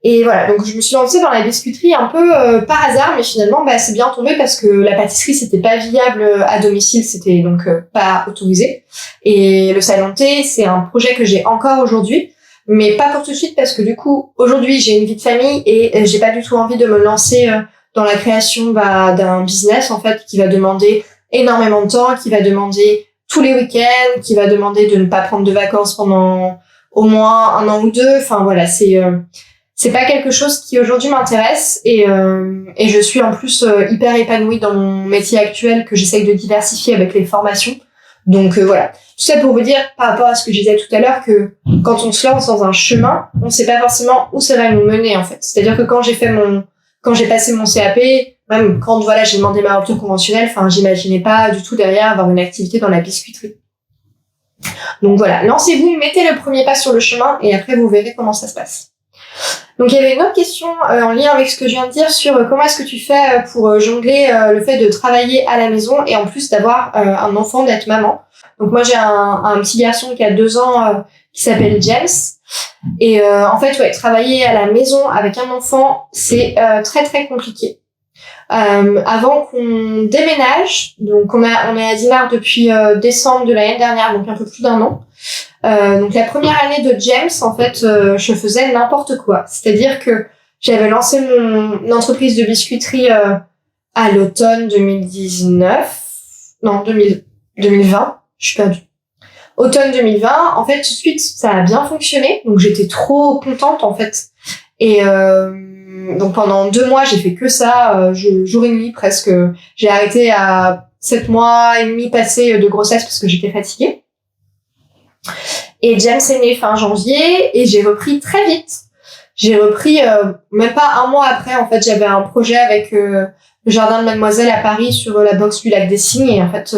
A: Et voilà, donc je me suis lancée dans la biscuiterie un peu par hasard, mais finalement c'est bien tombé parce que la pâtisserie c'était pas viable à domicile, c'était donc pas autorisé. Et le salon de thé, c'est un projet que j'ai encore aujourd'hui, mais pas pour tout de suite parce que du coup aujourd'hui j'ai une vie de famille et j'ai pas du tout envie de me lancer dans la création d'un business en fait qui va demander énormément de temps, qui va demander tous les week-ends, qui va demander de ne pas prendre de vacances pendant au moins 1 an ou 2. Enfin voilà, c'est pas quelque chose qui aujourd'hui m'intéresse et je suis en plus hyper épanouie dans mon métier actuel que j'essaye de diversifier avec les formations. Donc voilà, tout ça pour vous dire par rapport à ce que je disais tout à l'heure que quand on se lance dans un chemin, on sait pas forcément où ça va nous mener en fait. C'est-à-dire que quand j'ai passé mon CAP, même quand voilà, j'ai demandé ma rupture conventionnelle, enfin j'imaginais pas du tout derrière avoir une activité dans la biscuiterie. Donc voilà, lancez-vous, mettez le premier pas sur le chemin et après vous verrez comment ça se passe. Donc il y avait une autre question en lien avec ce que je viens de dire sur comment est-ce que tu fais pour jongler le fait de travailler à la maison et en plus d'avoir un enfant, d'être maman. Donc moi j'ai un petit garçon qui a 2 ans qui s'appelle James et en fait travailler à la maison avec un enfant c'est très très compliqué. Avant qu'on déménage, donc on est à Dinard depuis décembre de l'année dernière, donc un peu plus d'1 an. Donc la première année de James, en fait, je faisais n'importe quoi. C'est-à-dire que j'avais lancé mon entreprise de biscuiterie à l'automne 2020. Je suis perdue. Automne 2020, en fait, tout de suite, ça a bien fonctionné. Donc j'étais trop contente, en fait. Et donc pendant 2 mois, j'ai fait que ça, jour et nuit presque. J'ai arrêté à 7 mois et demi passés de grossesse parce que j'étais fatiguée. Et James est né fin janvier et j'ai repris très vite. J'ai repris même pas 1 mois après. En fait, j'avais un projet avec le jardin de Mademoiselle à Paris sur la boxe du lac des Cygnes et en fait,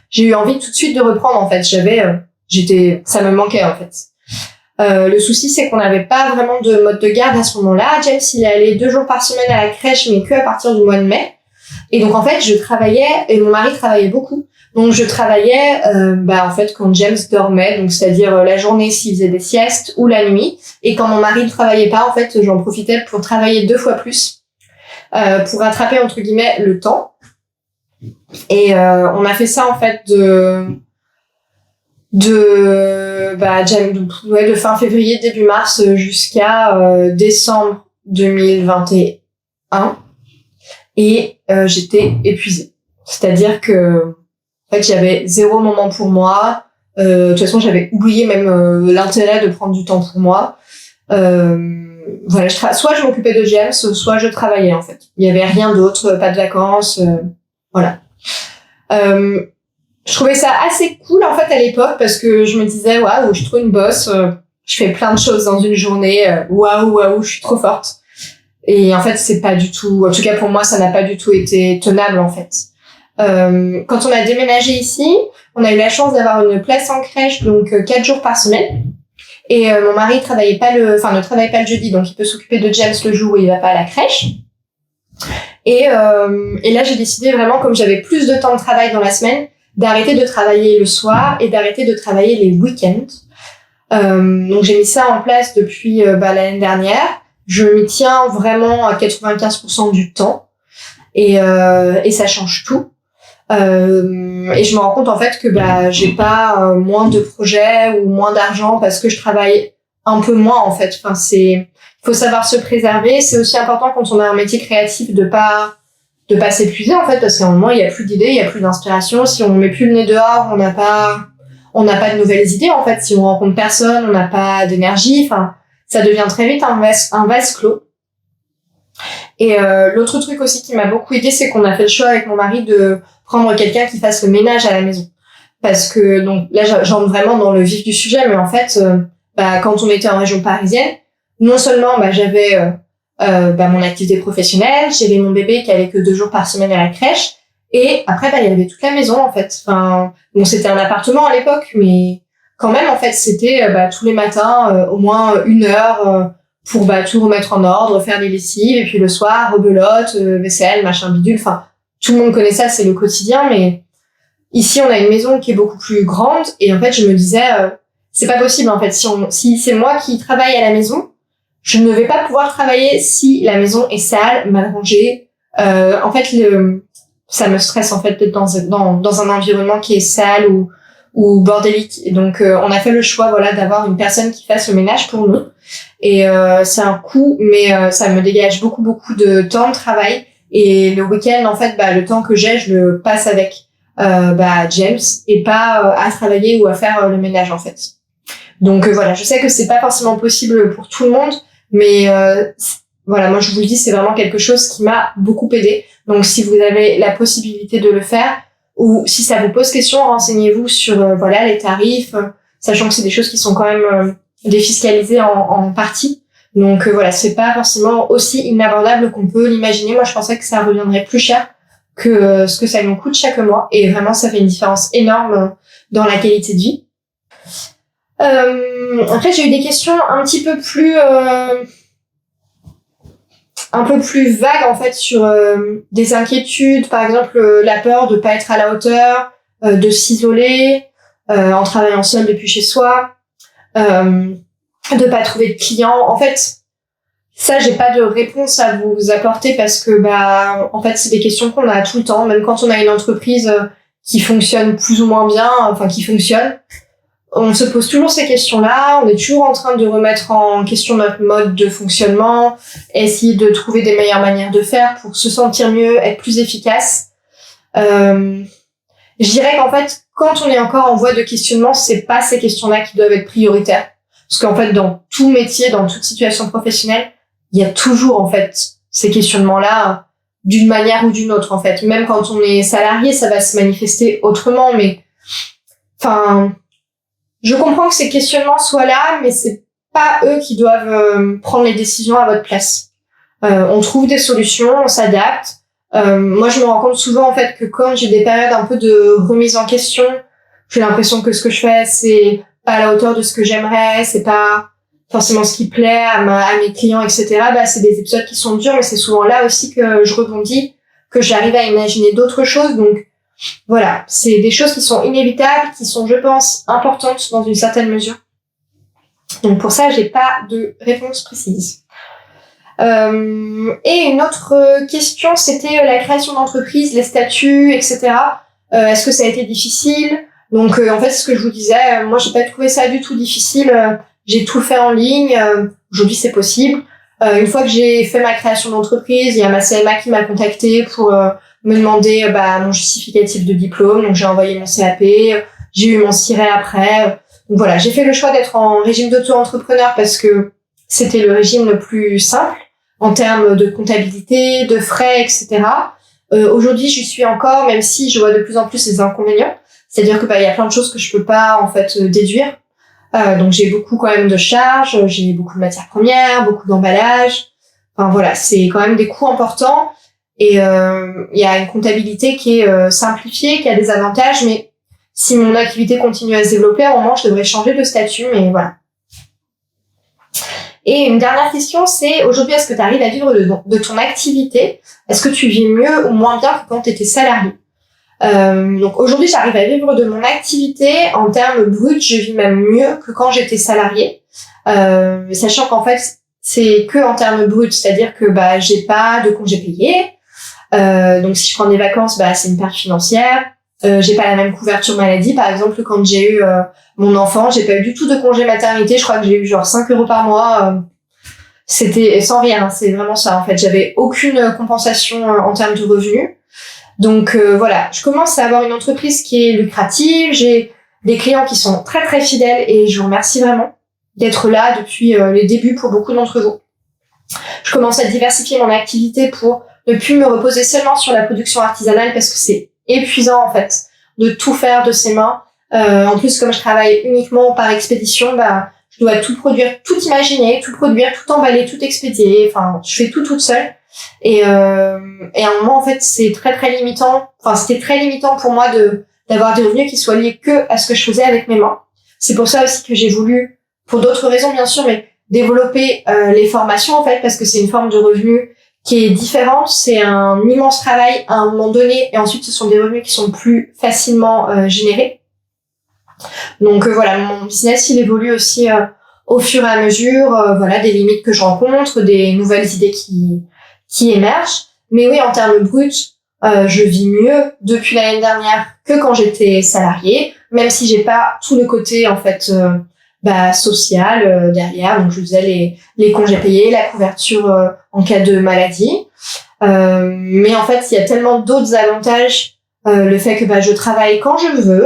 A: j'ai eu envie tout de suite de reprendre. En fait, ça me manquait en fait. Le souci, c'est qu'on n'avait pas vraiment de mode de garde à ce moment-là. James, il est allé 2 jours par semaine à la crèche, mais que à partir du mois de mai. Et donc, en fait, je travaillais, et mon mari travaillait beaucoup. Donc, je travaillais, en fait, quand James dormait. Donc, c'est-à-dire la journée s'il faisait des siestes ou la nuit. Et quand mon mari ne travaillait pas, en fait, j'en profitais pour travailler 2 fois plus, pour rattraper, entre guillemets, le temps. Et, on a fait ça, en fait, de fin février, début mars jusqu'à décembre 2021 et j'étais épuisée. C'est-à-dire que en fait, j'avais 0 moment pour moi. De toute façon, j'avais oublié même l'intérêt de prendre du temps pour moi. Voilà, soit je m'occupais de James, soit je travaillais en fait. Il y avait rien d'autre, pas de vacances, voilà. Je trouvais ça assez cool en fait à l'époque parce que je me disais waouh, je suis trop une boss, je fais plein de choses dans une journée, waouh, je suis trop forte. Et en fait, c'est pas du tout, en tout cas pour moi, ça n'a pas du tout été tenable en fait. Quand on a déménagé ici, on a eu la chance d'avoir une place en crèche donc 4 jours par semaine. Et mon mari ne travaille pas le jeudi, donc il peut s'occuper de James le jour où il va pas à la crèche. Et là, j'ai décidé vraiment, comme j'avais plus de temps de travail dans la semaine, d'arrêter de travailler le soir et d'arrêter de travailler les week-ends. Donc j'ai mis ça en place depuis l'année dernière. Je m'y tiens vraiment à 95% du temps et ça change tout. Et je me rends compte en fait que j'ai pas moins de projets ou moins d'argent parce que je travaille un peu moins en fait. Enfin il faut savoir se préserver. C'est aussi important quand on a un métier créatif de pas s'épuiser en fait parce qu'à un moment il y a plus d'idées, il y a plus d'inspiration. Si on met plus le nez dehors, on n'a pas on n'a pas de nouvelles idées en fait. Si on rencontre personne, on n'a pas d'énergie. Enfin, ça devient très vite un vase clos. Et l'autre truc aussi qui m'a beaucoup aidé, c'est qu'on a fait le choix avec mon mari de prendre quelqu'un qui fasse le ménage à la maison. Parce que donc là, j'entre vraiment dans le vif du sujet, mais en fait, quand on était en région parisienne, non seulement j'avais mon activité professionnelle, j'avais mon bébé qui allait que 2 jours par semaine à la crèche, et après il y avait toute la maison en fait. Enfin, bon, c'était un appartement à l'époque, mais quand même en fait c'était tous les matins au moins 1 heure pour tout remettre en ordre, faire les lessives, et puis le soir rebelote, vaisselle, machin bidule. Enfin, tout le monde connaît ça, c'est le quotidien, mais ici on a une maison qui est beaucoup plus grande, et en fait je me disais c'est pas possible en fait, si c'est moi qui travaille à la maison, je ne vais pas pouvoir travailler si la maison est sale, mal rangée. En fait, ça me stresse en fait d'être dans un environnement qui est sale ou bordélique. Et donc, on a fait le choix d'avoir une personne qui fasse le ménage pour nous. Et c'est un coût, mais ça me dégage beaucoup de temps de travail. Et le week-end, en fait, le temps que j'ai, je le passe avec James et pas à travailler ou à faire le ménage en fait. Donc voilà, je sais que c'est pas forcément possible pour tout le monde. Mais moi je vous le dis, c'est vraiment quelque chose qui m'a beaucoup aidé. Donc si vous avez la possibilité de le faire, ou si ça vous pose question, renseignez-vous sur les tarifs, sachant que c'est des choses qui sont quand même défiscalisées en partie. Donc c'est pas forcément aussi inabordable qu'on peut l'imaginer. Moi je pensais que ça reviendrait plus cher que ce que ça nous coûte chaque mois, et vraiment ça fait une différence énorme dans la qualité de vie. Après, j'ai eu des questions un peu plus vagues en fait sur des inquiétudes, par exemple la peur de pas être à la hauteur, de s'isoler en travaillant seul depuis chez soi, de pas trouver de clients. En fait, ça j'ai pas de réponse à vous apporter parce que en fait c'est des questions qu'on a tout le temps, même quand on a une entreprise qui fonctionne plus ou moins bien, enfin qui fonctionne. On se pose toujours ces questions-là, on est toujours en train de remettre en question notre mode de fonctionnement, essayer de trouver des meilleures manières de faire pour se sentir mieux, être plus efficace. Je dirais qu'en fait, quand on est encore en voie de questionnement, c'est pas ces questions-là qui doivent être prioritaires. Parce qu'en fait, dans tout métier, dans toute situation professionnelle, il y a toujours, en fait, ces questionnements-là, d'une manière ou d'une autre, en fait. Même quand on est salarié, ça va se manifester autrement, mais, je comprends que ces questionnements soient là, mais c'est pas eux qui doivent prendre les décisions à votre place. On trouve des solutions, on s'adapte. Moi, je me rends compte souvent en fait que quand j'ai des périodes un peu de remise en question, j'ai l'impression que ce que je fais, c'est pas à la hauteur de ce que j'aimerais, c'est pas forcément ce qui plaît à mes clients, etc. C'est des épisodes qui sont durs, mais c'est souvent là aussi que je rebondis, que j'arrive à imaginer d'autres choses. Donc voilà, c'est des choses qui sont inévitables, qui sont, je pense, importantes dans une certaine mesure. Donc pour ça, j'ai pas de réponse précise. Et une autre question, c'était la création d'entreprise, les statuts, etc. Est-ce que ça a été difficile ? Donc en fait, ce que je vous disais, moi j'ai pas trouvé ça du tout difficile. J'ai tout fait en ligne. Aujourd'hui, c'est possible. Une fois que j'ai fait ma création d'entreprise, il y a ma CMA qui m'a contactée pour me demander mon justificatif de diplôme. Donc j'ai envoyé mon CAP, j'ai eu mon CIRE après. Donc voilà, j'ai fait le choix d'être en régime d'auto-entrepreneur parce que c'était le régime le plus simple en termes de comptabilité, de frais, etc. Aujourd'hui, j'y suis encore, même si je vois de plus en plus les inconvénients. C'est-à-dire que il y a plein de choses que je peux pas en fait déduire. Donc j'ai beaucoup quand même de charges, j'ai beaucoup de matières premières, beaucoup d'emballages. Enfin voilà, c'est quand même des coûts importants. Et il y a une comptabilité qui est simplifiée, qui a des avantages, mais si mon activité continue à se développer, à un moment, je devrais changer de statut, mais voilà. Et une dernière question, c'est aujourd'hui, est-ce que tu arrives à vivre de ton activité ? Est-ce que tu vis mieux ou moins bien que quand tu étais salarié ? Donc aujourd'hui, j'arrive à vivre de mon activité. En termes bruts, je vis même mieux que quand j'étais salariée, sachant qu'en fait, c'est que en termes bruts, c'est-à-dire que j'ai pas de congés payés. Donc si je prends des vacances, c'est une perte financière. J'ai pas la même couverture maladie. Par exemple, quand j'ai eu mon enfant, j'ai pas eu du tout de congé maternité. Je crois que j'ai eu genre 5 € par mois. C'était sans rien. C'est vraiment ça. En fait, j'avais aucune compensation en termes de revenus. Donc voilà, je commence à avoir une entreprise qui est lucrative. J'ai des clients qui sont très très fidèles et je vous remercie vraiment d'être là depuis les débuts pour beaucoup d'entre vous. Je commence à diversifier mon activité pour ne plus me reposer seulement sur la production artisanale parce que c'est épuisant en fait de tout faire de ses mains. En plus, comme je travaille uniquement par expédition, je dois tout produire, tout imaginer, tout produire, tout emballer, tout expédier. Enfin, je fais tout toute seule. Et à un moment, en fait, c'est très très limitant. Enfin, c'était très limitant pour moi d'avoir des revenus qui soient liés que à ce que je faisais avec mes mains. C'est pour ça aussi que j'ai voulu, pour d'autres raisons bien sûr, mais développer les formations en fait, parce que c'est une forme de revenu qui est différente. C'est un immense travail à un moment donné, et ensuite ce sont des revenus qui sont plus facilement générés. Donc voilà, mon business il évolue aussi au fur et à mesure, voilà, des limites que je rencontre, des nouvelles idées qui émergent. Mais oui, en termes bruts, je vis mieux depuis l'année dernière que quand j'étais salariée, même si j'ai pas tout le côté en fait social derrière. Donc je faisais les congés payés, la couverture en cas de maladie. Mais en fait, il y a tellement d'autres avantages, le fait que je travaille quand je veux.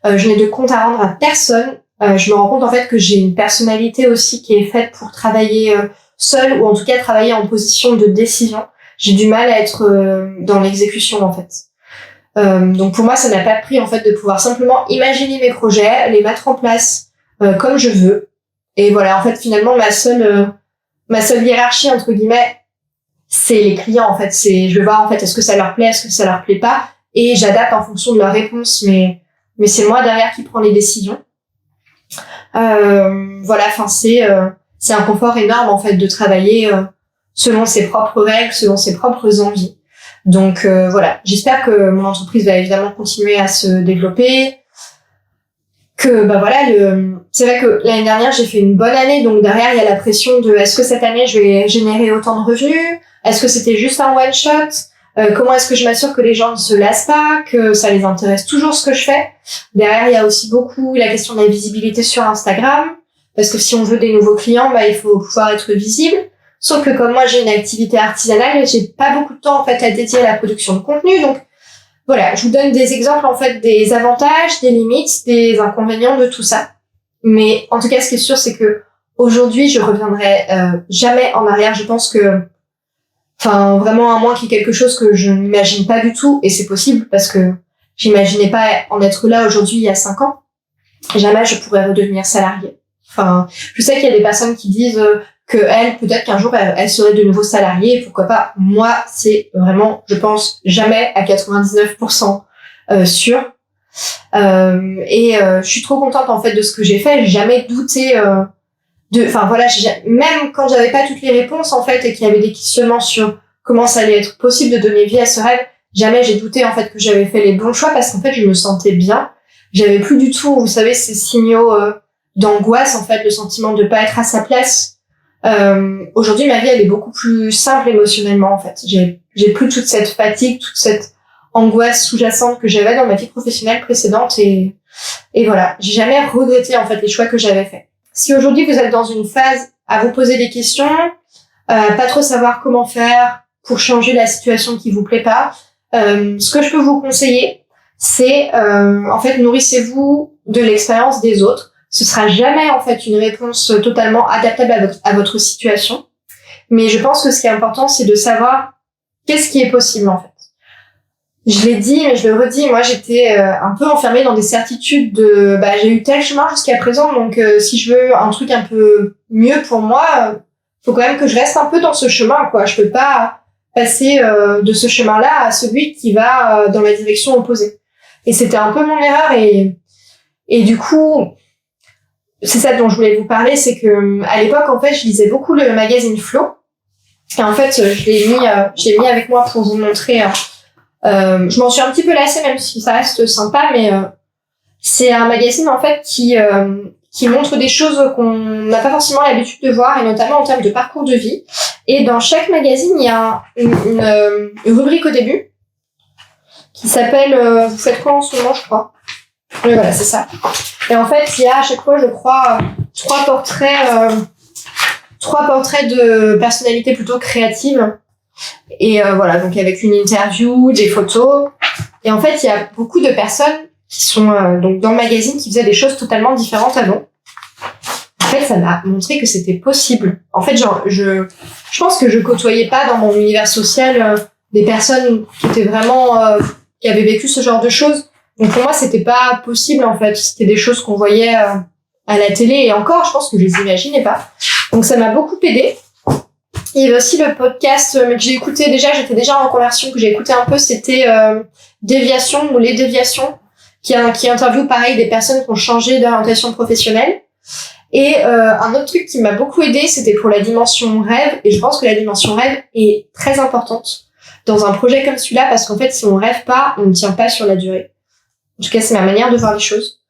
A: Je n'ai de compte à rendre à personne. Je me rends compte en fait que j'ai une personnalité aussi qui est faite pour travailler seule, ou en tout cas travailler en position de décision. J'ai du mal à être dans l'exécution en fait. Donc pour moi, ça n'a pas de prix en fait de pouvoir simplement imaginer mes projets, les mettre en place comme je veux. Et voilà, en fait finalement ma seule hiérarchie entre guillemets, c'est les clients en fait. Je vais voir en fait est-ce que ça leur plaît, est-ce que ça leur plaît pas, et j'adapte en fonction de leur réponse. Mais c'est moi derrière qui prends les décisions. Voilà, enfin c'est un confort énorme en fait de travailler selon ses propres règles, selon ses propres envies. Donc voilà, j'espère que mon entreprise va évidemment continuer à se développer. Que c'est vrai que l'année dernière j'ai fait une bonne année, donc derrière il y a la pression de est-ce que cette année je vais générer autant de revenus, est-ce que c'était juste un one shot. Comment est-ce que je m'assure que les gens ne se lassent pas, que ça les intéresse toujours ce que je fais. Derrière, il y a aussi beaucoup la question de la visibilité sur Instagram, parce que si on veut des nouveaux clients, il faut pouvoir être visible. Sauf que comme moi, j'ai une activité artisanale, j'ai pas beaucoup de temps en fait à dédier à la production de contenu. Donc voilà, je vous donne des exemples en fait des avantages, des limites, des inconvénients de tout ça. Mais en tout cas, ce qui est sûr, c'est que aujourd'hui, je reviendrai jamais en arrière. Je pense que vraiment, à moins qu'il y ait quelque chose que je n'imagine pas du tout, et c'est possible parce que j'imaginais pas en être là aujourd'hui il y a 5 ans, jamais je pourrais redevenir salariée. Je sais qu'il y a des personnes qui disent que peut-être qu'un jour, elles seraient de nouveau salariées, pourquoi pas. Moi, c'est vraiment, je pense, jamais à 99% sûr. Je suis trop contente en fait de ce que j'ai fait. J'ai jamais douté même quand j'avais pas toutes les réponses en fait et qu'il y avait des questionnements sur comment ça allait être possible de donner vie à ce rêve, jamais j'ai douté en fait que j'avais fait les bons choix, parce qu'en fait je me sentais bien. J'avais plus du tout, vous savez, ces signaux d'angoisse en fait, le sentiment de pas être à sa place. Aujourd'hui ma vie elle est beaucoup plus simple émotionnellement en fait. J'ai plus toute cette fatigue, toute cette angoisse sous-jacente que j'avais dans ma vie professionnelle précédente, et voilà, j'ai jamais regretté en fait les choix que j'avais faits. Si aujourd'hui vous êtes dans une phase à vous poser des questions, pas trop savoir comment faire pour changer la situation qui vous plaît pas, ce que je peux vous conseiller, c'est en fait nourrissez-vous de l'expérience des autres. Ce sera jamais en fait une réponse totalement adaptable à votre situation, mais je pense que ce qui est important, c'est de savoir qu'est-ce qui est possible en fait. Je l'ai dit, mais je le redis, moi j'étais un peu enfermée dans des certitudes de j'ai eu tel chemin jusqu'à présent, donc si je veux un truc un peu mieux pour moi, faut quand même que je reste un peu dans ce chemin, quoi. Je peux pas passer de ce chemin-là à celui qui va dans la direction opposée. Et c'était un peu mon erreur, et du coup, c'est ça dont je voulais vous parler, c'est que à l'époque en fait je lisais beaucoup le magazine Flow, et en fait je l'ai mis avec moi pour vous montrer. Je m'en suis un petit peu lassée, même si ça reste sympa, mais c'est un magazine en fait qui montre des choses qu'on n'a pas forcément l'habitude de voir, et notamment en termes de parcours de vie. Et dans chaque magazine, il y a une rubrique au début qui s'appelle vous faites quoi en ce moment, je crois. Oui, voilà, c'est ça. Et en fait, il y a à chaque fois, je crois, 3 portraits de personnalités plutôt créatives. Et voilà, donc avec une interview, des photos. Et en fait, il y a beaucoup de personnes qui sont donc dans le magazine, qui faisaient des choses totalement différentes avant. En fait, ça m'a montré que c'était possible. En fait, genre, je pense que je côtoyais pas dans mon univers social des personnes qui étaient vraiment qui avaient vécu ce genre de choses. Donc pour moi, c'était pas possible en fait. C'était des choses qu'on voyait à la télé et encore, je pense que je les imaginais pas. Donc ça m'a beaucoup aidé. Il y avait aussi le podcast que j'ai écouté déjà, j'étais déjà en reconversion, que j'ai écouté un peu, c'était Déviation ou Les Déviations, qui interviewe pareil des personnes qui ont changé d'orientation professionnelle. Et un autre truc qui m'a beaucoup aidé, c'était pour la dimension rêve, et je pense que la dimension rêve est très importante dans un projet comme celui-là, parce qu'en fait, si on rêve pas, on ne tient pas sur la durée. En tout cas, c'est ma manière de voir les choses.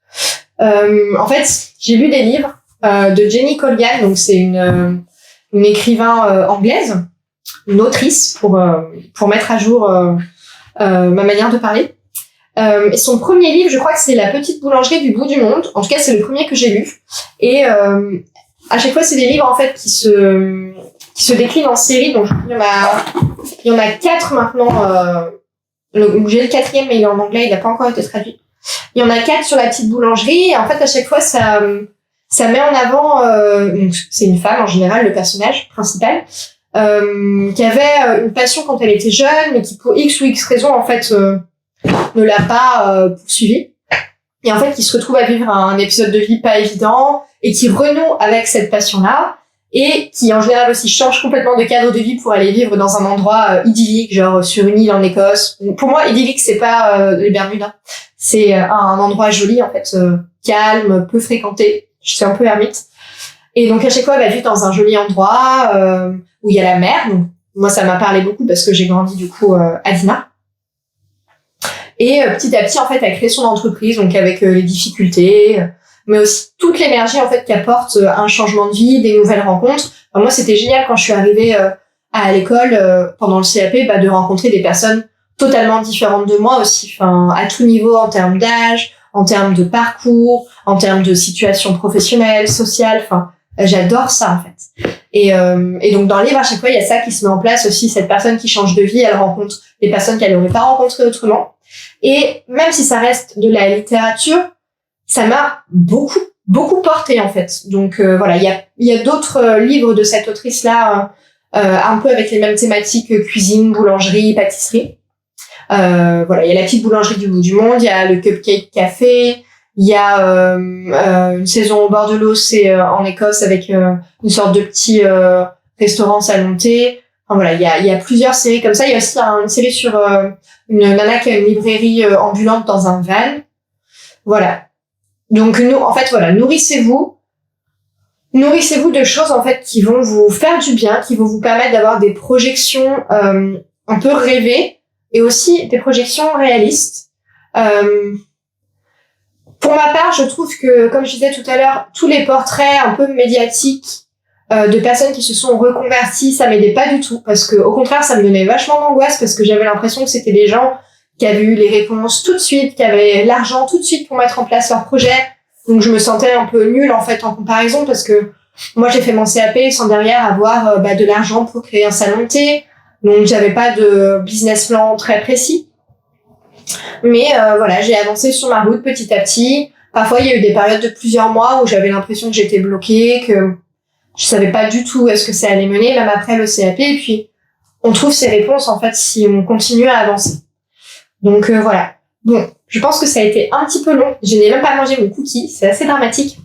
A: En fait, j'ai lu des livres de Jenny Colgan, donc c'est une écrivain anglaise, une autrice pour mettre à jour ma manière de parler. Et son premier livre, je crois que c'est La petite boulangerie du bout du monde. En tout cas, c'est le premier que j'ai lu. Et à chaque fois, c'est des livres en fait qui se déclinent en séries. Donc il y en a 4 maintenant. J'ai le 4e, mais il est en anglais, il n'a pas encore été traduit. Il y en a 4 sur la petite boulangerie. Et en fait, à chaque fois, ça met en avant. Donc c'est une femme en général, le personnage principal, qui avait une passion quand elle était jeune, mais qui pour X ou X raison en fait ne l'a pas poursuivi. Et en fait, qui se retrouve à vivre un épisode de vie pas évident et qui renoue avec cette passion-là et qui, en général, aussi change complètement de cadre de vie pour aller vivre dans un endroit idyllique, genre sur une île en Écosse. Pour moi, idyllique, c'est pas les Bermudes. Hein. C'est un endroit joli, en fait, calme, peu fréquenté. Je suis un peu ermite. Et donc, à chaque fois, elle va vivre dans un joli endroit où il y a la mer. Donc, moi, ça m'a parlé beaucoup parce que j'ai grandi, du coup, à Dinard. Et petit à petit, en fait, elle crée son entreprise, donc avec les difficultés, mais aussi toute l'énergie en fait qu'apporte un changement de vie, des nouvelles rencontres. Enfin, moi, c'était génial quand je suis arrivée à l'école pendant le CAP, de rencontrer des personnes totalement différentes de moi aussi, enfin à tout niveau en termes d'âge, en termes de parcours, en termes de situation professionnelle, sociale. Enfin, j'adore ça en fait. Et donc dans le livre, à chaque fois, il y a ça qui se met en place aussi. Cette personne qui change de vie, elle rencontre des personnes qu'elle n'aurait pas rencontrées autrement. Et même si ça reste de la littérature, ça m'a beaucoup porté en fait. Donc voilà, il y a d'autres livres de cette autrice-là, un peu avec les mêmes thématiques, cuisine, boulangerie, pâtisserie. Voilà, il y a La petite boulangerie du bout du monde, il y a le Cupcake Café, il y a Une saison au bord de l'eau, c'est en Écosse avec une sorte de petit restaurant salon thé. Enfin, voilà, il y a plusieurs séries comme ça. Il y a aussi une série sur une nana qui a une librairie ambulante dans un van. Voilà. Donc en fait, voilà, nourrissez-vous de choses en fait qui vont vous faire du bien, qui vont vous permettre d'avoir des projections un peu rêvées et aussi des projections réalistes. Pour ma part, je trouve que, comme je disais tout à l'heure, tous les portraits un peu médiatiques de personnes qui se sont reconverties, ça m'aidait pas du tout, parce que au contraire, ça me donnait vachement d'angoisse, parce que j'avais l'impression que c'était des gens qui avaient eu les réponses tout de suite, qui avaient l'argent tout de suite pour mettre en place leur projet. Donc je me sentais un peu nulle en fait en comparaison, parce que moi j'ai fait mon CAP sans derrière avoir de l'argent pour créer un salon de thé, donc j'avais pas de business plan très précis. Mais voilà, j'ai avancé sur ma route petit à petit. Parfois il y a eu des périodes de plusieurs mois où j'avais l'impression que j'étais bloquée, que je savais pas du tout où est-ce que ça allait mener, même après le CAP. Et puis, on trouve ces réponses, en fait, si on continue à avancer. Donc, voilà. Bon, je pense que ça a été un petit peu long. Je n'ai même pas mangé mon cookie. C'est assez dramatique.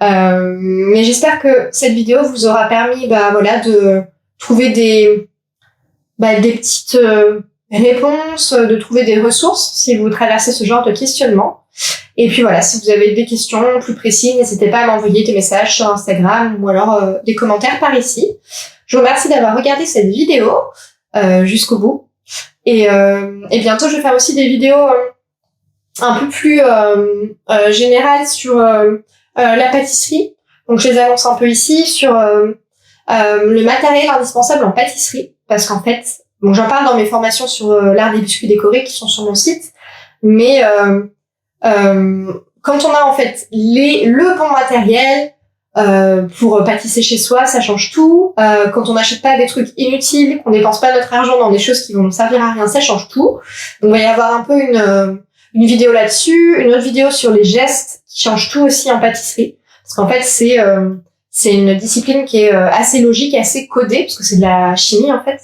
A: Mais j'espère que cette vidéo vous aura permis, de trouver des petites réponses, de trouver des ressources si vous traversez ce genre de questionnement. Et puis voilà, si vous avez des questions plus précises, n'hésitez pas à m'envoyer des messages sur Instagram ou alors des commentaires par ici. Je vous remercie d'avoir regardé cette vidéo jusqu'au bout. Et bientôt, je vais faire aussi des vidéos un peu plus générales sur la pâtisserie. Donc, je les annonce un peu ici sur le matériel indispensable en pâtisserie. Parce qu'en fait, j'en parle dans mes formations sur l'art des biscuits décorés qui sont sur mon site. Mais quand on a en fait le bon matériel pour pâtisser chez soi, ça change tout. Quand on n'achète pas des trucs inutiles, qu'on dépense pas notre argent dans des choses qui vont nous servir à rien, ça change tout. Donc il va y avoir un peu une vidéo là-dessus, une autre vidéo sur les gestes qui changent tout aussi en pâtisserie. Parce qu'en fait, c'est une discipline qui est assez logique, assez codée, parce que c'est de la chimie en fait.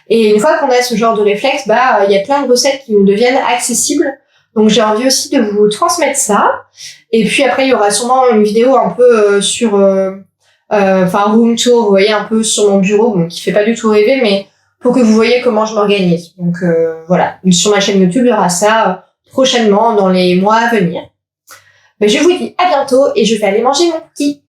A: Et une fois qu'on a ce genre de réflexe, il y a plein de recettes qui nous deviennent accessibles. Donc j'ai envie aussi de vous transmettre ça. Et puis après, il y aura sûrement une vidéo un peu sur, room tour, vous voyez, un peu sur mon bureau, bon, qui fait pas du tout rêver, mais pour que vous voyez comment je m'organise. Donc voilà, sur ma chaîne YouTube, il y aura ça prochainement dans les mois à venir. Mais je vous dis à bientôt et je vais aller manger mon cookie.